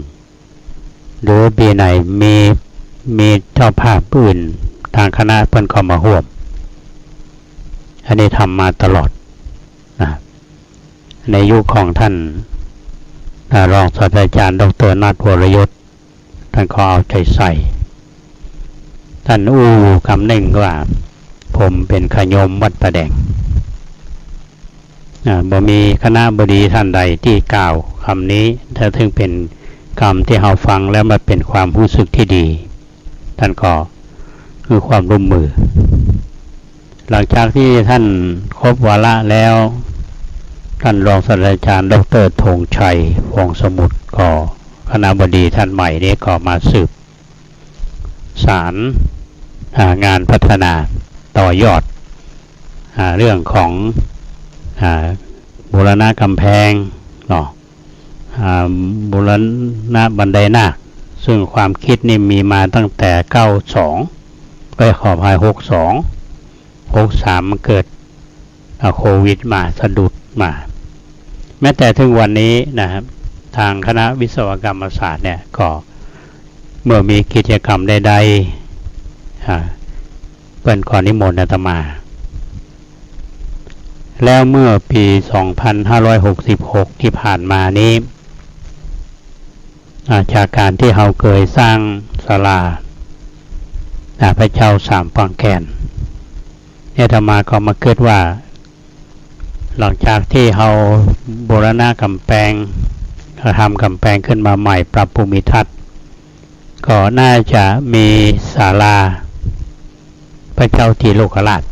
หรือปีไหนมีเจ้าภาพอื่นทางคณะเพิ่นก็มาร่วมอันนี้ทำมาตลอดนะในยุคของท่านรองศาสตราจารย์ดร.นัทวรยศท่านก็เอาใจใส่ท่านคำหนึ่งว่า ผมเป็นขยมวัดประแดงบ่มีคณะบดีท่านใดที่กล่าวคำนี้ถ้าถึงเป็นคำที่เราฟังแล้วมันเป็นความรู้สึกที่ดีท่านก็คือความร่วมมือหลังจากที่ท่านครบวาระแล้วท่านรองศาสตราจารย์ดร.ธงชัยวงศ์สมุทรก็คณบดีท่านใหม่นี้ก็มาสืบสารงานพัฒนาต่อยอดเรื่องของบูรณะกำแพงเนาะบูรณะบันไดนาคซึ่งความคิดนี่มีมาตั้งแต่92ไปขอภาย63มันเกิดโควิดมาสะดุดมาแม้แต่ถึงวันนี้นะครับทางคณะวิศวกรรมศาสตร์เนี่ยก็เมื่อมีกิจกรรมใดๆเป็นขอนิมนต์อาตมาแล้วเมื่อปี 2566 ที่ผ่านมานี้จากการที่เราเคยสร้างศาลาพระเจ้าสามปางแก่นอาตมาก็มาเกิดว่าหลังจากที่เราบูรณะกำแพงทำกำแพงขึ้นมาใหม่ปรับภูมิทัศน์ก็น่าจะมีศาลาพระเจ้าทีโลกราช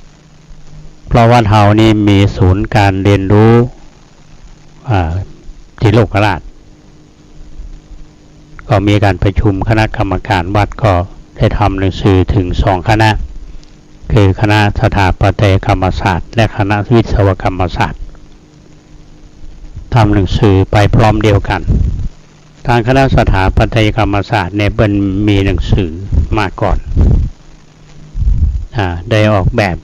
เพราะว่าเรานี่มีศูนย์การเรียนรู้ทีโลกราชก็มีการประชุมคณะกรรมการวัดก็ได้ทำหนังสือถึง2คณะคือคณะสถาปัตยกรรมศาสตร์และคณะวิศวกรรมศาสตร์ทำหนังสือไปพร้อมเดียวกันทางคณะสถาปัตยกรรมศาสตร์เนี่ยเป็นมีหนังสือมาก่อนได้ออกแบบ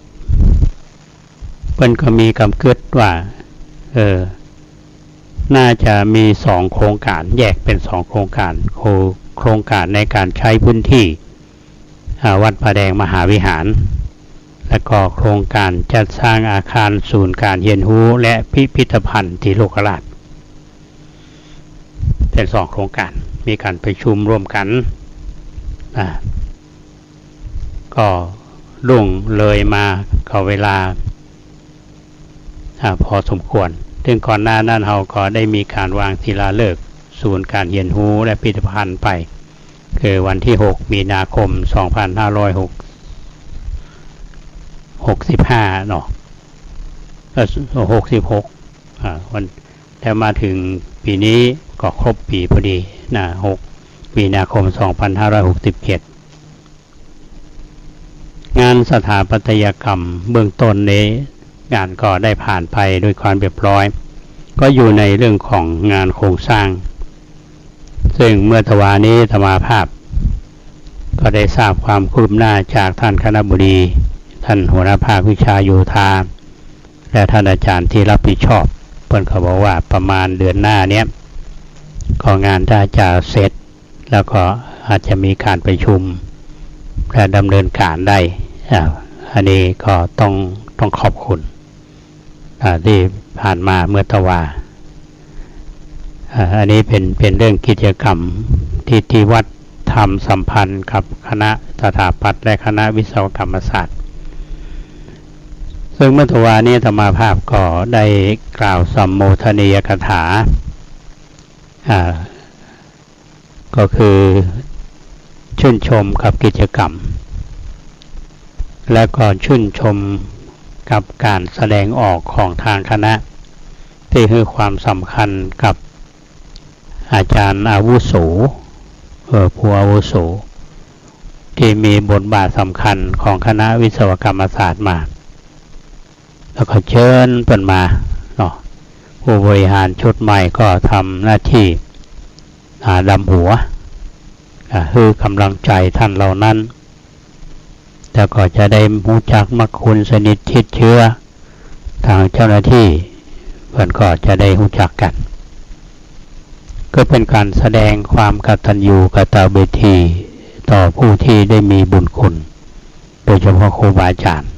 เพิ่นก็มีกำกึศว่าน่าจะมี2โครงการแยกเป็น2โครงการโครงการในการใช้พื้นที่วัดพระแดงมหาวิหารและก็โครงการจัดสร้างอาคารศูนย์การเรียนรู้และพิพิธภัณฑ์ที่โลกราชเป็น2โครงการมีการประชุมร่วมกันก็ล่วงเลยมาเข้าเวลาพอสมควรซึ่งก่อนหน้านั้นเราก็ได้มีการวางศิลาฤกษ์ศูนย์การเรียนรู้และพิพิธภัณฑ์ไปคือวันที่6มีนาคม2565เนาะ66วันแต่มาถึงปีนี้ก็ครบปีพอดี6มีนาคม2567งานสถาปัตยกรรมเบื้องต้นนี้งานก็ได้ผ่านไปด้วยความเรียบร้อยก็อยู่ในเรื่องของงานโครงสร้างซึ่งเมื่อตวานี้ธรรมาภาพก็ได้ทราบความคืบหน้าจากท่านคณบดีท่านหัวหน้าภาควิชาโยธาและท่านอาจารย์ที่รับผิดชอบเพิ่นเขาบอกว่าประมาณเดือนหน้าเนี้ยก็งานจะเสร็จแล้วก็อาจจะมีการประชุมและดำเนินการได้อันนี้ก็ต้องขอบคุณที่ผ่านมาเมื่อตะวาอันนี้เป็นเรื่องกิจกรรมที่วัดทำสัมพันธ์กับคณะสถาปัตย์และคณะวิศวกรรมศาสตร์ซึ่งเมื่อตะวานี้ธรรมาภาพก็ได้กล่าวสัมโมทนียกถาก็คือชื่นชมกับกิจกรรมและก็ชื่นชมกับการแสดงออกของทางคณะที่ให้ความสำคัญกับอาจารย์อาวุโสผู้อาวุโสที่มีบทบาทสำคัญของคณะวิศวกรรมศาสตร์มาแล้วก็เชิญเพิ่นมาเนาะผู้บริหารชุดใหม่ก็ทำหน้าที่ดำหัวคือกำลังใจท่านเหล่านั้นแต่ก็จะได้รู้จักมรรคคุณสนิทชิดเชื้อทางเจ้าหน้าที่เพื่อนก็จะได้รู้จักกันก็เป็นการแสดงความกตัญญูกตเวทีต่อผู้ที่ได้มีบุญคุณโดยเฉพาะครูบาอาจารย์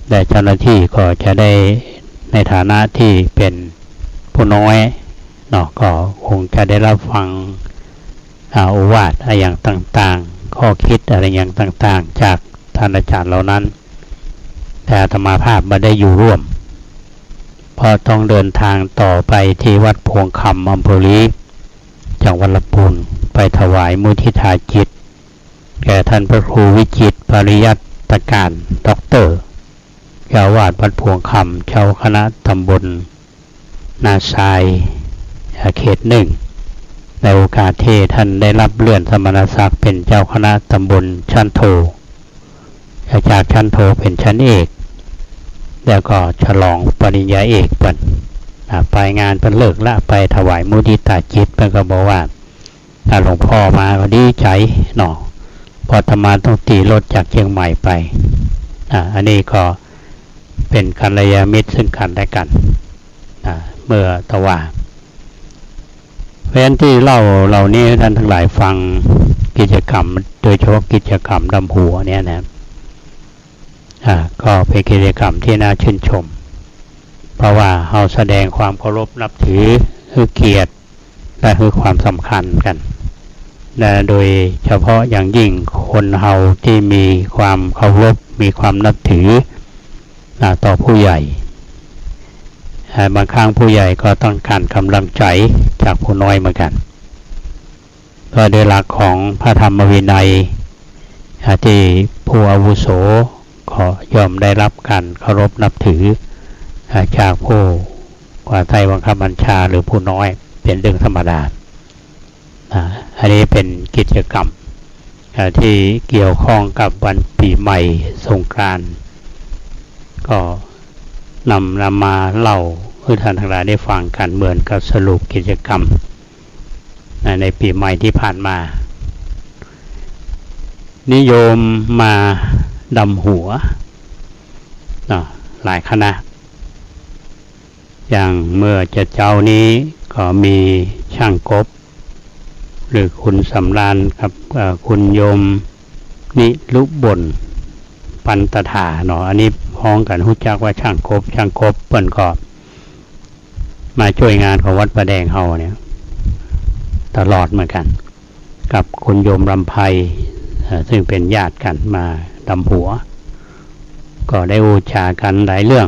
และเจ้าหน้าที่ก็จะได้ในฐานะที่เป็นผู้น้อยเนาะก็คงจะได้รับฟังโอวาทอย่างต่างๆข้อคิดอะไรอย่างต่างๆจากท่านอาจารย์เหล่านั้น แต่อาตมาภาพไม่ได้อยู่ร่วมเพราะต้องเดินทางต่อไปที่วัดพวงคำอำเภอลีจังหวัดลำพูนไปถวายมุทิตาจิตแก่ท่านพระครูวิจิตรปริยัติการด็อกเตอร์เจ้าวาดวัดพวงคำเจ้าคณะตำบลนาทรายเขตหนึ่งในโอกาสที่ท่านได้รับเลื่อนสมณศักดิ์เป็นเจ้าคณะตำบลชั้นโทจากชั้นโทเป็นชั้นเอกแล้วก็ฉลองปริญญาเอกเปิ่นไปงานเป็นเลิกละไปถวายมุทิตาจิตเพิ่นก็บอกว่าหลวงพ่อมาก็ดีใจเนาะพอธรรมาต้องตีรถจากเชียงใหม่ไปอันนี้ก็เป็นกัลยาณมิตรซึ่งกันและกันเมื่อตะว่าเพราะฉะนั้นที่เล่าเหล่านี้ท่านทั้งหลายฟังกิจกรรมโดยเฉพาะกิจกรรมดำหัวเนี่ยนะก็เป็นกิจกรรมที่น่าชื่นชมเพราะว่าเราแสดงความเคารพนับถือคือเกียรติและคือความสำคัญกันและโดยเฉพาะอย่างยิ่งคนเฮาที่มีความเคารพมีความนับถือต่อผู้ใหญ่บางครั้งผู้ใหญ่ก็ต้องการกำลังใจจากผู้น้อยเหมือนกันก็โดยหลักของพระธรรมวินัยที่ผู้อาวุโสขอยอมได้รับการเคารพนับถือจากผู้กว่าไทยบังคับบัญชาหรือผู้น้อยเป็นเรื่องธรรมดาอันนี้เป็นกิจกรรมที่เกี่ยวข้องกับวันปีใหม่สงกรานต์ก็นำมาเล่าให้ท่านทั้งหลายได้ฟังกันเหมือนกับสรุปกิจกรรมในปีใหม่ที่ผ่านมานิยมมาดำหัวหลายคณะอย่างเมื่อจะเจ้านี้ก็มีช่างกบหรือคุณสำราญกับคุณโยมนิรุบลปันตถาเนาะอันนี้พ้องกันรู้จักว่าช่างกบเปิ้นก็มาช่วยงานของวัดประแดงเฮาเนี่ยตลอดเหมือนกันกับคุณโยมรำไพซึ่งเป็นญาติกันมาดำหัวก็ได้บูชากันหลายเรื่อง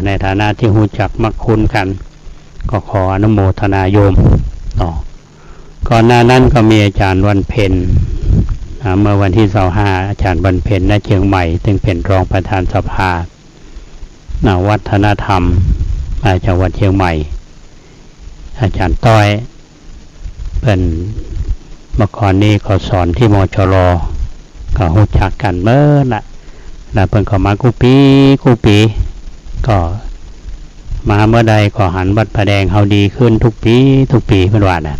ในฐานะที่รู้จักมักคุ้นกันก็ขออนุโมทนาโยมก่อนหน้านั้นก็มีอาจารย์วันเพ็ญเมื่อวันที่25อาจารย์วันเพ็ญณเชียงใหม่ซึ่งเป็นรองประธานสภาวัฒนธรรมจังหวัดเชียงใหม่อาจารย์ต้อยเป็นเมื่อก่อนนี้ก็สอนที่มชรก็รู้จักกันเมื่อละแล้วเพิ่นก็มากู้ปีก็มาเมื่อใดก็หันวัดประแดงเฮาดีขึ้นทุกปีเพิ่นว่าน่ะ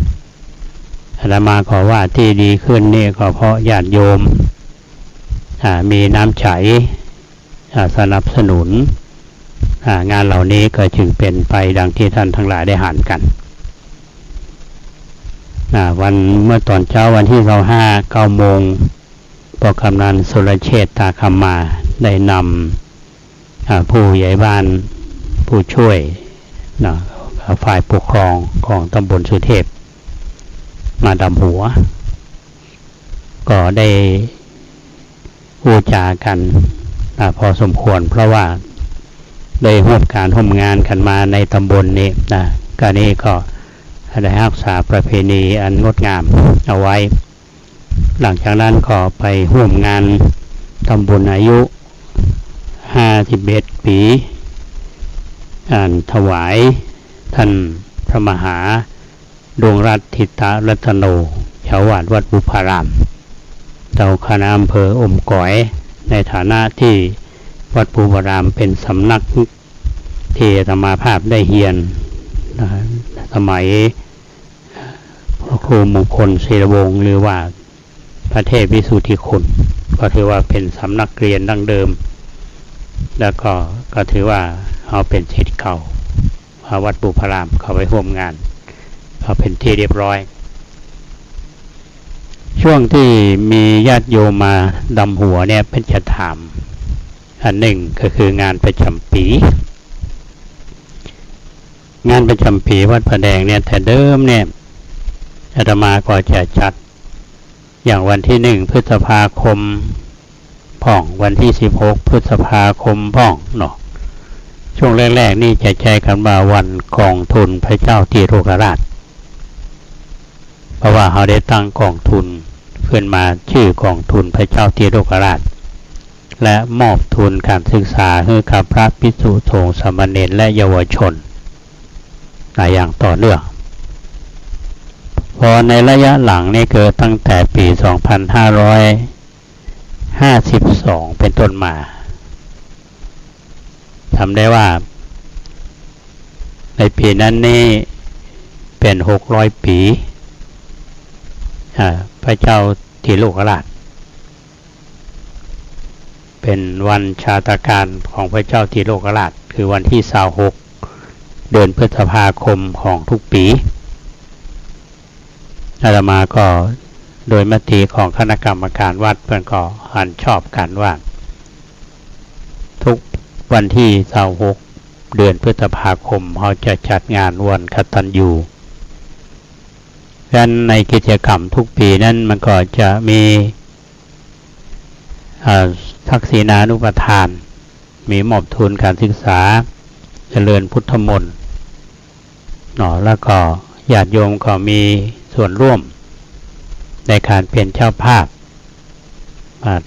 อาตมาขอว่าที่ดีขึ้นนี่ก็เพราะญาติโยมมีน้ำใจสนับสนุนงานเหล่านี้ก็จึงเป็นไปดังที่ท่านทั้งหลายได้หันกันวันเมื่อตอนเช้าวันที่25 9 โมงปกำนันสุรเชษฐ์ตาคำมาได้นำผู้ใหญ่บ้านผู้ช่วยฝ่ายปกครองของตำบลสุเทพมาดำหัวก็ได้พูดจากันพอสมควรเพราะว่าได้ร่วมการร่วมงานกันมาในตำบลนี้การนี้ก็ได้รักษาประเพณีอันงดงามเอาไว้หลังจากนั้นก็ไปร่วมงานตำบลอายุ51 ปีถวายท่านพระมหาดวงรัตน์ทิตรัตโนเจ้าวาดวัดบุพารามเจ้าคณะอำเภออมก๋อยในฐานะที่วัดบุพารามเป็นสำนักที่อาตมาภาพได้เรียนสมัยพระครูมงคลศิรวงศ์หรือว่าพระเทพวิสุทธิคุณก็ถือว่าเป็นสำนักเรียนดั้งเดิมแล้วก็ถือว่าเอาเป็นศิษย์เก่าวัดบุพารามเข้าไปร่วมงานเขาเป็นที่เรียบร้อยช่วงที่มีญาติโยมมาดำหัวเนี่ยเป็นจะถามอันหนึ่งก็คืองานประจำปีงานประจำปีวัดพระแดงเนี่ยแต่เดิมเนี่ยอาตมาก็จะจัดอย่างวันที่1 พฤษภาคม พ่องวันที่16พฤษภาคมพ่องเนาะช่วงแรกๆนี่จะใช้กันว่าวันกองทุนพระเจ้าธีโรกราชเพราะว่าเขาได้ตั้งกองทุนขึ้นมาชื่อกองทุนพระเจ้าธีโรกราชและมอบทุนการศึกษาให้กับพระภิกษุสงฆ์สามเณรและเยาวชนอย่างต่อเนื่องพอในระยะหลังนี่เกิดตั้งแต่ปี2552เป็นต้นมาทำได้ว่าในปีนั้นนี่เป็น600 ปีพระเจ้าธีโรกราชเป็นวันชาตการของพระเจ้าธีโรกราชคือวันที่26เดือนพฤษภาคมของทุกปีอาตมาก็โดยมติของคณะกรรมการวัดเพื่อนก็หันชอบกันว่าทุกวันที่26เดือนพฤษภาคมเขาจะจัดงานวันกตัญญูดังนั้นในกิจกรรมทุกปีนั้นมันก็จะมีทักษิณานุปทานมีมอบทุนการศึกษาเจริญพุทธมนต์แล้วก็ญาติโยมก็มีส่วนร่วมในการเป็นเจ้าภาพ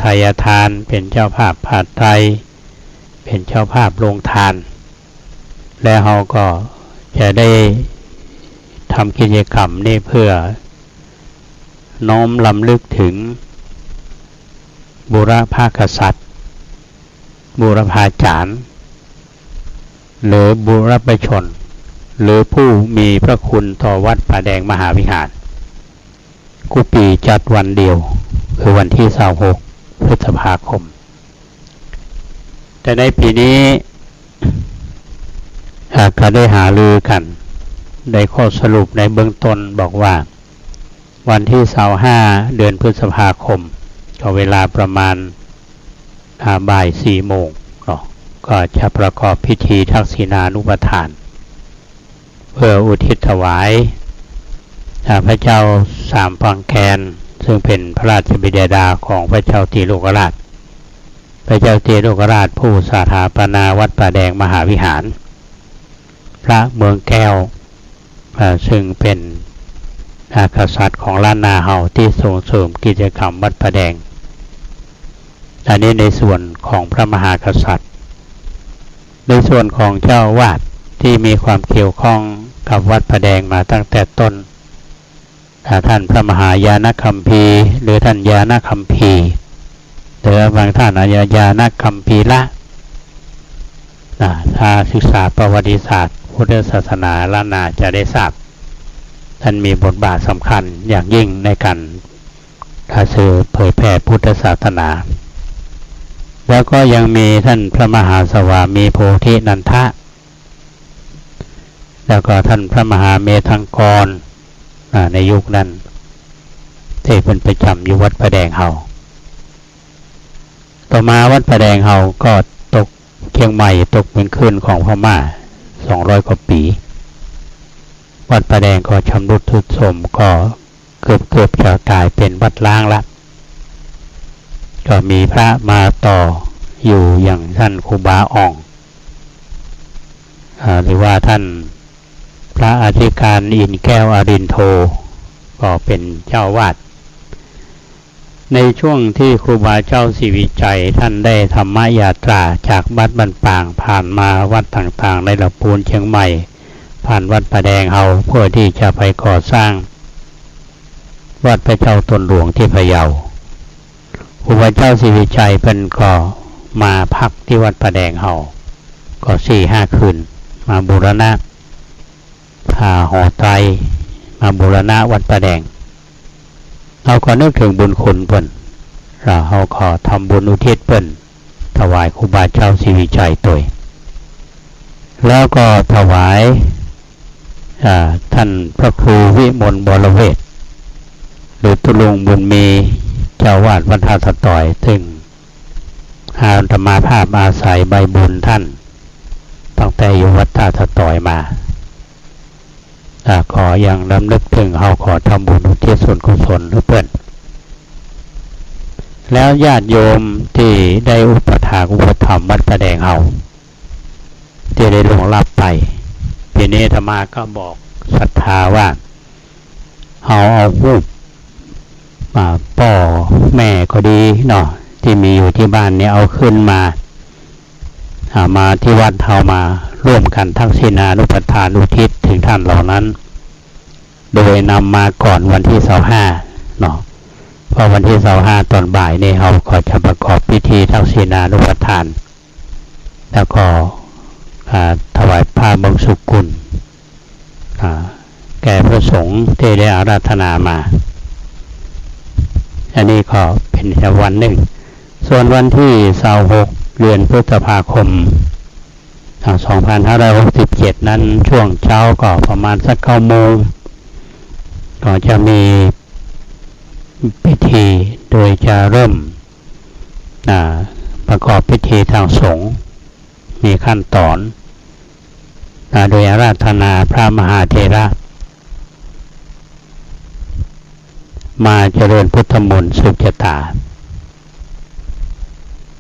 ทายทานเป็นเจ้าภาพผาดไตรเป็นเจ้าภาพโรงทานและเราก็จะได้ทำกิจกรรมนี้เพื่อน้อมรำลึกถึงบุรพากษัตริย์บุรพาจารย์หรือบุรพชนหรือผู้มีพระคุณต่อวัดป่าแดงมหาวิหารกุปีจัดวันเดียวคือวันที่26พฤษภาคมแต่ในปีนี้ก็ได้หารือกันได้ข้อสรุปในเบื้องต้นบอกว่าวันที่25เดือนพฤษภาคมก็เวลาประมาณบ่าย 4 โมงก็จะประกอบพิธีทักษิณานุปทานเพื่ออุทิศถวายพระเจ้าสามพังแคนซึ่งเป็นพระราชบิดาของพระเจ้าธีโรกราชพระเจ้าธีโรกราชผู้สถาปนาวัดป่าแดงมหาวิหารพระเมืองแก้วซึ่งเป็นกษัตริย์ของล้านนาเฮาที่ส่งเสริมกิจกรรมวัดป่าแดงอันนี้ในส่วนของพระมหากษัตริย์ในส่วนของเจ้าวาดที่มีความเกี่ยวข้องกับวัดป่าแดงมาตั้งแต่ต้นท่านพระมหายานคัมภีร์หรือท่านยานคัมภีร์หรือบางท่านยานคัมภีระถ้าศึกษาประวัติศาสตร์พุทธศาสนาล้านนาจะได้ทราบท่านมีบทบาทสำคัญอย่างยิ่งในการเผยแผ่พุทธศาสนาแล้วก็ยังมีท่านพระมหาสวามีโพธินันทะแล้วก็ท่านพระมหาเมธังกรในยุคนั้นที่เป็นประจำอยู่วัดป่าแดงเฮาต่อมาวัดป่าแดงเฮาก็ตกเชียงใหม่ตกเป็นขึ้นของพม่า200 กว่าปีวัดป่าแดงก็ชำรุดทรุดโทรมก็เกือบจะกลายเป็นวัดล้างละก็มีพระมาต่ออยู่อย่างท่านครูบาอ่องหรือว่าท่านพระอธิการอินแก้วอรินโทก็เป็นเจ้าวาดในช่วงที่ครูบาเจ้าศรีวิจัยท่านได้ธรรมยาตราจากวัดบ้านปางผ่านมาวัดต่างๆในลำพูนเชียงใหม่ผ่านวัดป่าแดงเฮาเพื่อที่จะไปก่อสร้างวัดพระเจ้าตนหลวงที่พะเยาครูบาเจ้าศรีวิจัยเป็นก็มาพักที่วัดป่าแดงเฮาก็ 4-5 คืนมาบูรณะหอไตรมาบูรณะวัดป่าแดงเราก็นึกถึงบุญคุณเพิ่นเราขอทำบุญอุทิศเพิ่นถวายครูบาเจ้าศรีวิจัยตัวแล้วก็ถวายท่านพระครูวิมลบรเวทหรือตุลุงบุญมีเจ้าวาดวัดท่าสะต่อยซึ่งอาตมาภาพอาศัยใบบุญท่านตั้งแต่อยู่วัดท่าสะต่อยมาขออย่างรำลึกถึงเขาขอทำบุญอุทิศส่วนกุศลเพื่อน แล้วญาติโยมที่ได้อุปถากอุปถัมภ์วัดประแดงเฮาที่ได้ล่วงลับไปทีนี้อาตมาก็บอกศรัทธาว่าเอารูปพ่อแม่ก็ดีเนาะที่มีอยู่ที่บ้านเนี่ยเอาขึ้นมาที่วัดเฮามาร่วมกันทั้งศีนานุปทานอุทิศถึงท่านเหล่านั้นโดยนำมาก่อนวันที่25เนาะเพราะวันที่25ตอนบ่ายนี่เราก็จะประกอบพิธีทั้งศีนานุปทานแล้วก็ถวายผ้าบังสุกุลแก่พระสงฆ์ที่ได้อาราธนามาอันนี้ก็เป็นวันหนึ่งส่วนวันที่26เดือนพฤษภาคม2567นั้นช่วงเช้าก็ประมาณสัก9 โมงก็จะมีพิธีโดยจะเริ่มประกอบพิธีทางสงฆ์มีขั้นตอนโดยอาราธนาพระมหาเถระมาเจริญพุทธมนต์สืบชะตา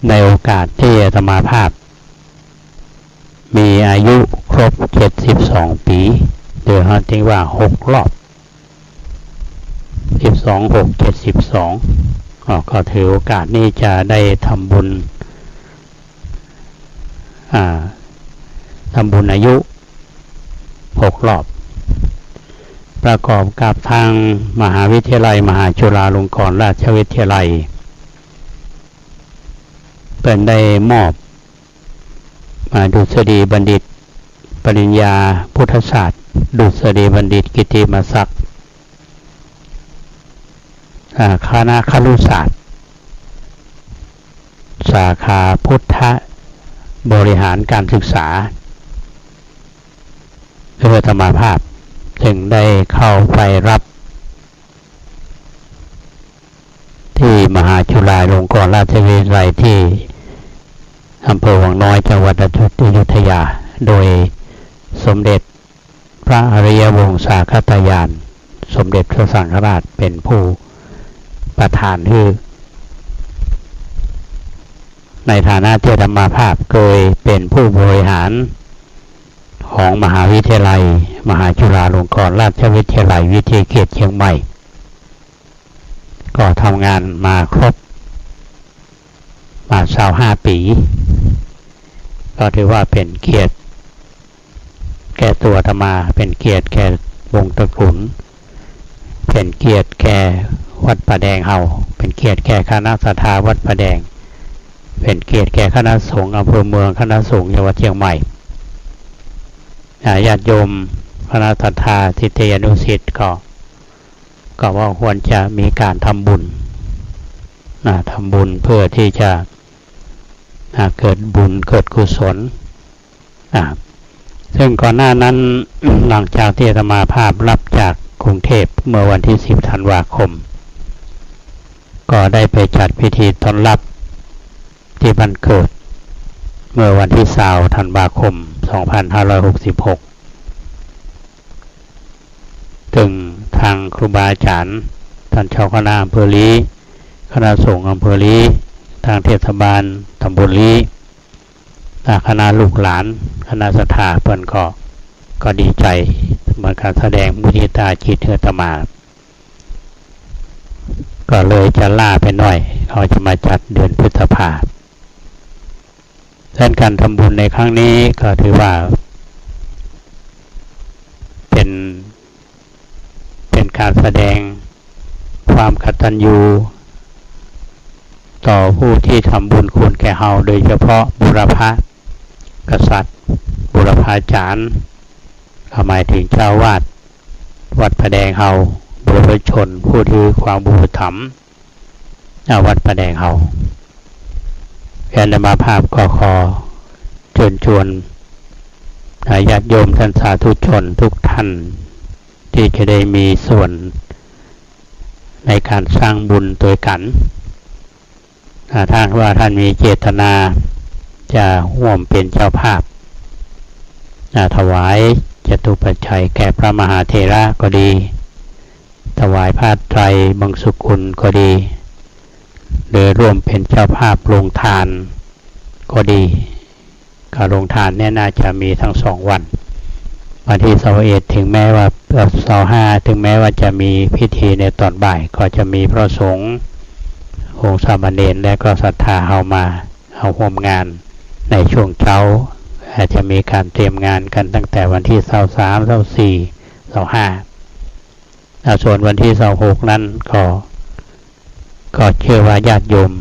ในโอกาสที่อาตมาภาพมีอายุครบ72 ปีโดยเขาจึงว่า6 รอบ12 6 72ก็ถือโอกาสนี้จะได้ทำบุญอายุ6 รอบประกอบกับทางมหาวิทยาลัยมหาจุฬาลงกรณราชวิทยาลัยเป็นได้มอบดุษฎีบัณฑิตปริญญาพุทธศาสตร์ดุษฎีบัณฑิตกิตติมศักดิ์คณะครุศาสตร์สาขาพุทธบริหารการศึกษาเพื่อธรรมภาพจึงได้เข้าไปรับที่มหาจุฬาลงกรณราชวิทยาลัยที่อำเภอวังน้อยจังหวัดอยุธยาโดยสมเด็จพระอริยวงศาคตญาณสมเด็จพระสังฆราชเป็นผู้ประธานคือในฐานะที่ธรรมภาพเคยเป็นผู้บริหารของมหาวิทยาลัยมหาจุฬาลงกรณราชวิทยาลัยวิทยาเขตเชียงใหม่ก็ทำงานมาครบ25 ปีก็ถือว่าเป็นเกียรติแก่ตัวอาตมาเป็นเกียรติแก่วงตระกูลเป็นเกียรติแก่วัดประแดงเฮาเป็นเกียรติแก่คณะศรัทธาวัดประแดงเป็นเกียรติแก่คณะสงฆ์อำเภอเมืองคณะสงฆ์จังหวัดเชียงใหม่ญาติโยมคณะศรัทธาศิษยานุศิษย์ก็ว่าควรจะมีการทำบุญเพื่อที่จะเกิดบุญเกิดกุศลซึ่งก่อนหน้านั้น หลังจากที่อาตมาภาพรับจากกรุงเทพเมื่อวันที่10 ธันวาคมก็ได้ไปจัดพิธีต้อนรับที่บ้านเกิดเมื่อวันที่20 ธันวาคม 2566ถึงทางครูบาอาจารย์ท่านเจ้าคณะอำเภอลีคณะสงฆ์อำเภอลีทางเทศบาลตำบลลีคณะลูกหลานคณะศรัทธาเพิ่นก็ดีใจเหมือนการแสดงมุทิตาจิตอาตมาก็เลยจะล่าไปหน่อยเขาจะมาจัดเดือนพฤษภาดังนั้นการทำบุญในครั้งนี้ก็ถือว่าเป็นการแสดงความกตัญญูต่อผู้ที่ทำบุญคุณแก่เฮาโดยเฉพาะบุรพกษัตริย์บุรพาจารย์หมายถึงเจ้าวาดวัดประแดงเฮาบุรพชนผู้ถือความบุญธรรมวัดประแดงเฮาแอนมาภาพก็ขอเชิญชวนญาติโยมท่านสาธุชนทุกท่านที่จะได้มีส่วนในการสร้างบุญโดยกันถ้าว่าท่านมีเจตนาจะร่วมเป็นเจ้าภาพถวายจตุปัจจัยแก่พระมหาเถระก็ดีถวายผ้าไตรบังสุกุลก็ดี หรือร่วมเป็นเจ้าภาพโรงทานก็ดีการโรงทานเนี่ยน่าจะมีทั้ง2 วันวันที่21ถึงแม้ว่า25ถึงแม้ว่าจะมีพิธีในตอนบ่ายก็จะมีพระสงฆ์องค์สามเณรและก็ศรัทธาเอามาเอาร่วมงานในช่วงเช้าอาจจะมีการเตรียมงานกันตั้งแต่วันที่23 24 25ส่วนวันที่26นั้นก็เชื่อว่าญาติโยม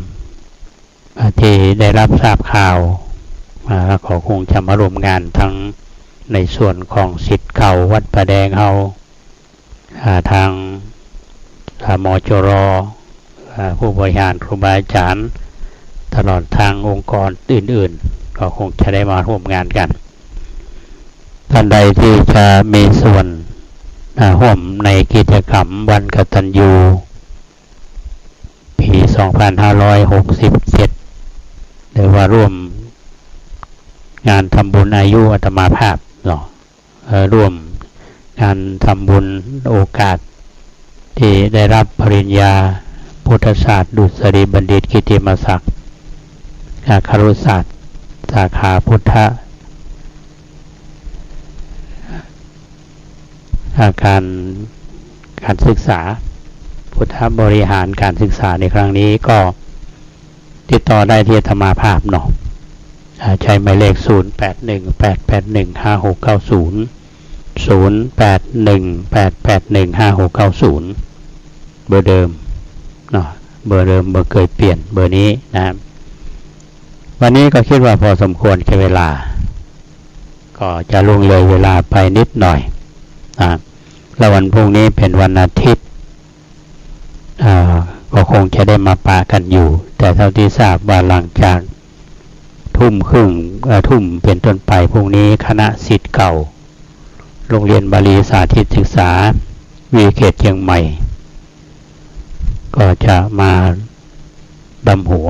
ที่ได้รับทราบข่าวก็คงจะมาร่วมงานทั้งในส่วนของศิษย์เก่าวัดประแดงเฮาทางมจรผู้บริหารครูบาอาจารย์ตลอดทางองค์กรอื่นๆก็คงจะได้มาร่วมงานกันท่านใดที่จะมีส่วนร่วมในกิจกรรมวันกตัญญูปี 2567หรือว่าร่วมงานทำบุญอายุอาตมาภาพร่วมงานทำบุญโอกาสที่ได้รับปริญญาพุทธศาสตร์ดุษฎีบัณฑิตกิตติมศักดิ์ครุศาสตร์สาขาพุทธการศึกษาพุทธบริหารการศึกษาในครั้งนี้ก็ติดต่อได้ที่อาตมาภาพใช้หมายเลข0818815690 0818815690เบอร์เดิมเบอร์เดิมเบอร์เคยเปลี่ยนเบอร์นี้นะครับวันนี้ก็คิดว่าพอสมควรแก่เวลาก็จะล่วงเลยเวลาไปนิดหน่อยแล้ววันพรุ่งนี้เป็นวันอาทิตย์ก็คงจะได้มาปากันอยู่แต่เท่าที่ทราบว่าหลังจากทุ่มเป็นต้นไปพรุ่งนี้คณะศิษย์เก่าโรงเรียนบาลีสาธิตศึกษาวิเขตเชียงใหม่ก็จะมาดำหัว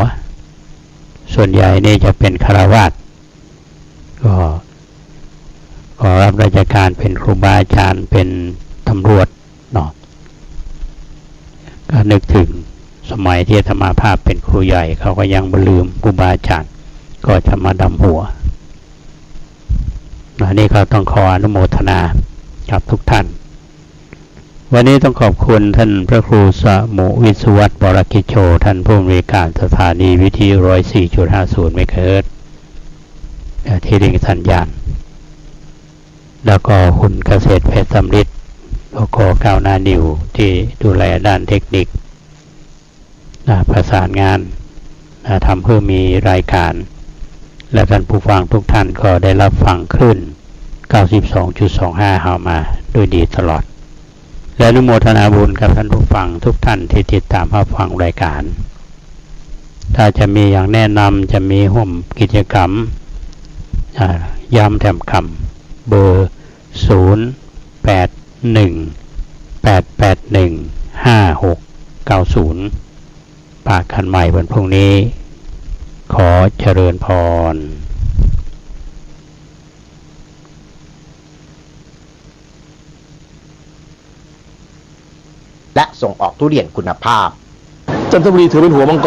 ส่วนใหญ่นี่จะเป็นฆราวาสก็รับราชการเป็นครูบาอาจารย์เป็นตำรวจก็นึกถึงสมัยที่อาตมาภาพเป็นครูใหญ่เขาก็ยังไม่ลืมครูบาอาจารย์ก็จะมาดำหัวนี่ก็ต้องขออนุโมทนากับทุกท่านวันนี้ต้องขอบคุณท่านพระครูสมุวิศวัตรบรกิจโชท่านผู้อำนวยการสถานีวิทยุ 104.50 เมกะเฮิรตซ์ที่ริงสัญญาณแล้วก็คุณเกษตรเพชรสำริดกก้าวหน้านิวที่ดูแลด้านเทคนิคประสานงานทำเพื่อมีรายการและท่านผู้ฟังทุกท่านก็ได้รับฟังคลื่น 92.25 เฮามาด้วยดีตลอดและอนุโมทนาบุญกับท่านผู้ฟังทุกท่านที่ติดตามรับฟังรายการถ้าจะมีอย่างแนะนำจะมีร่วมกิจกรรมย้ำแถมคำเบอร์0818815690ปากกันใหม่วันพรุ่งนี้ขอเจริญพรและส่งออกทุเรียนคุณภาพ จันทบุรีถือเป็นหัวมังกร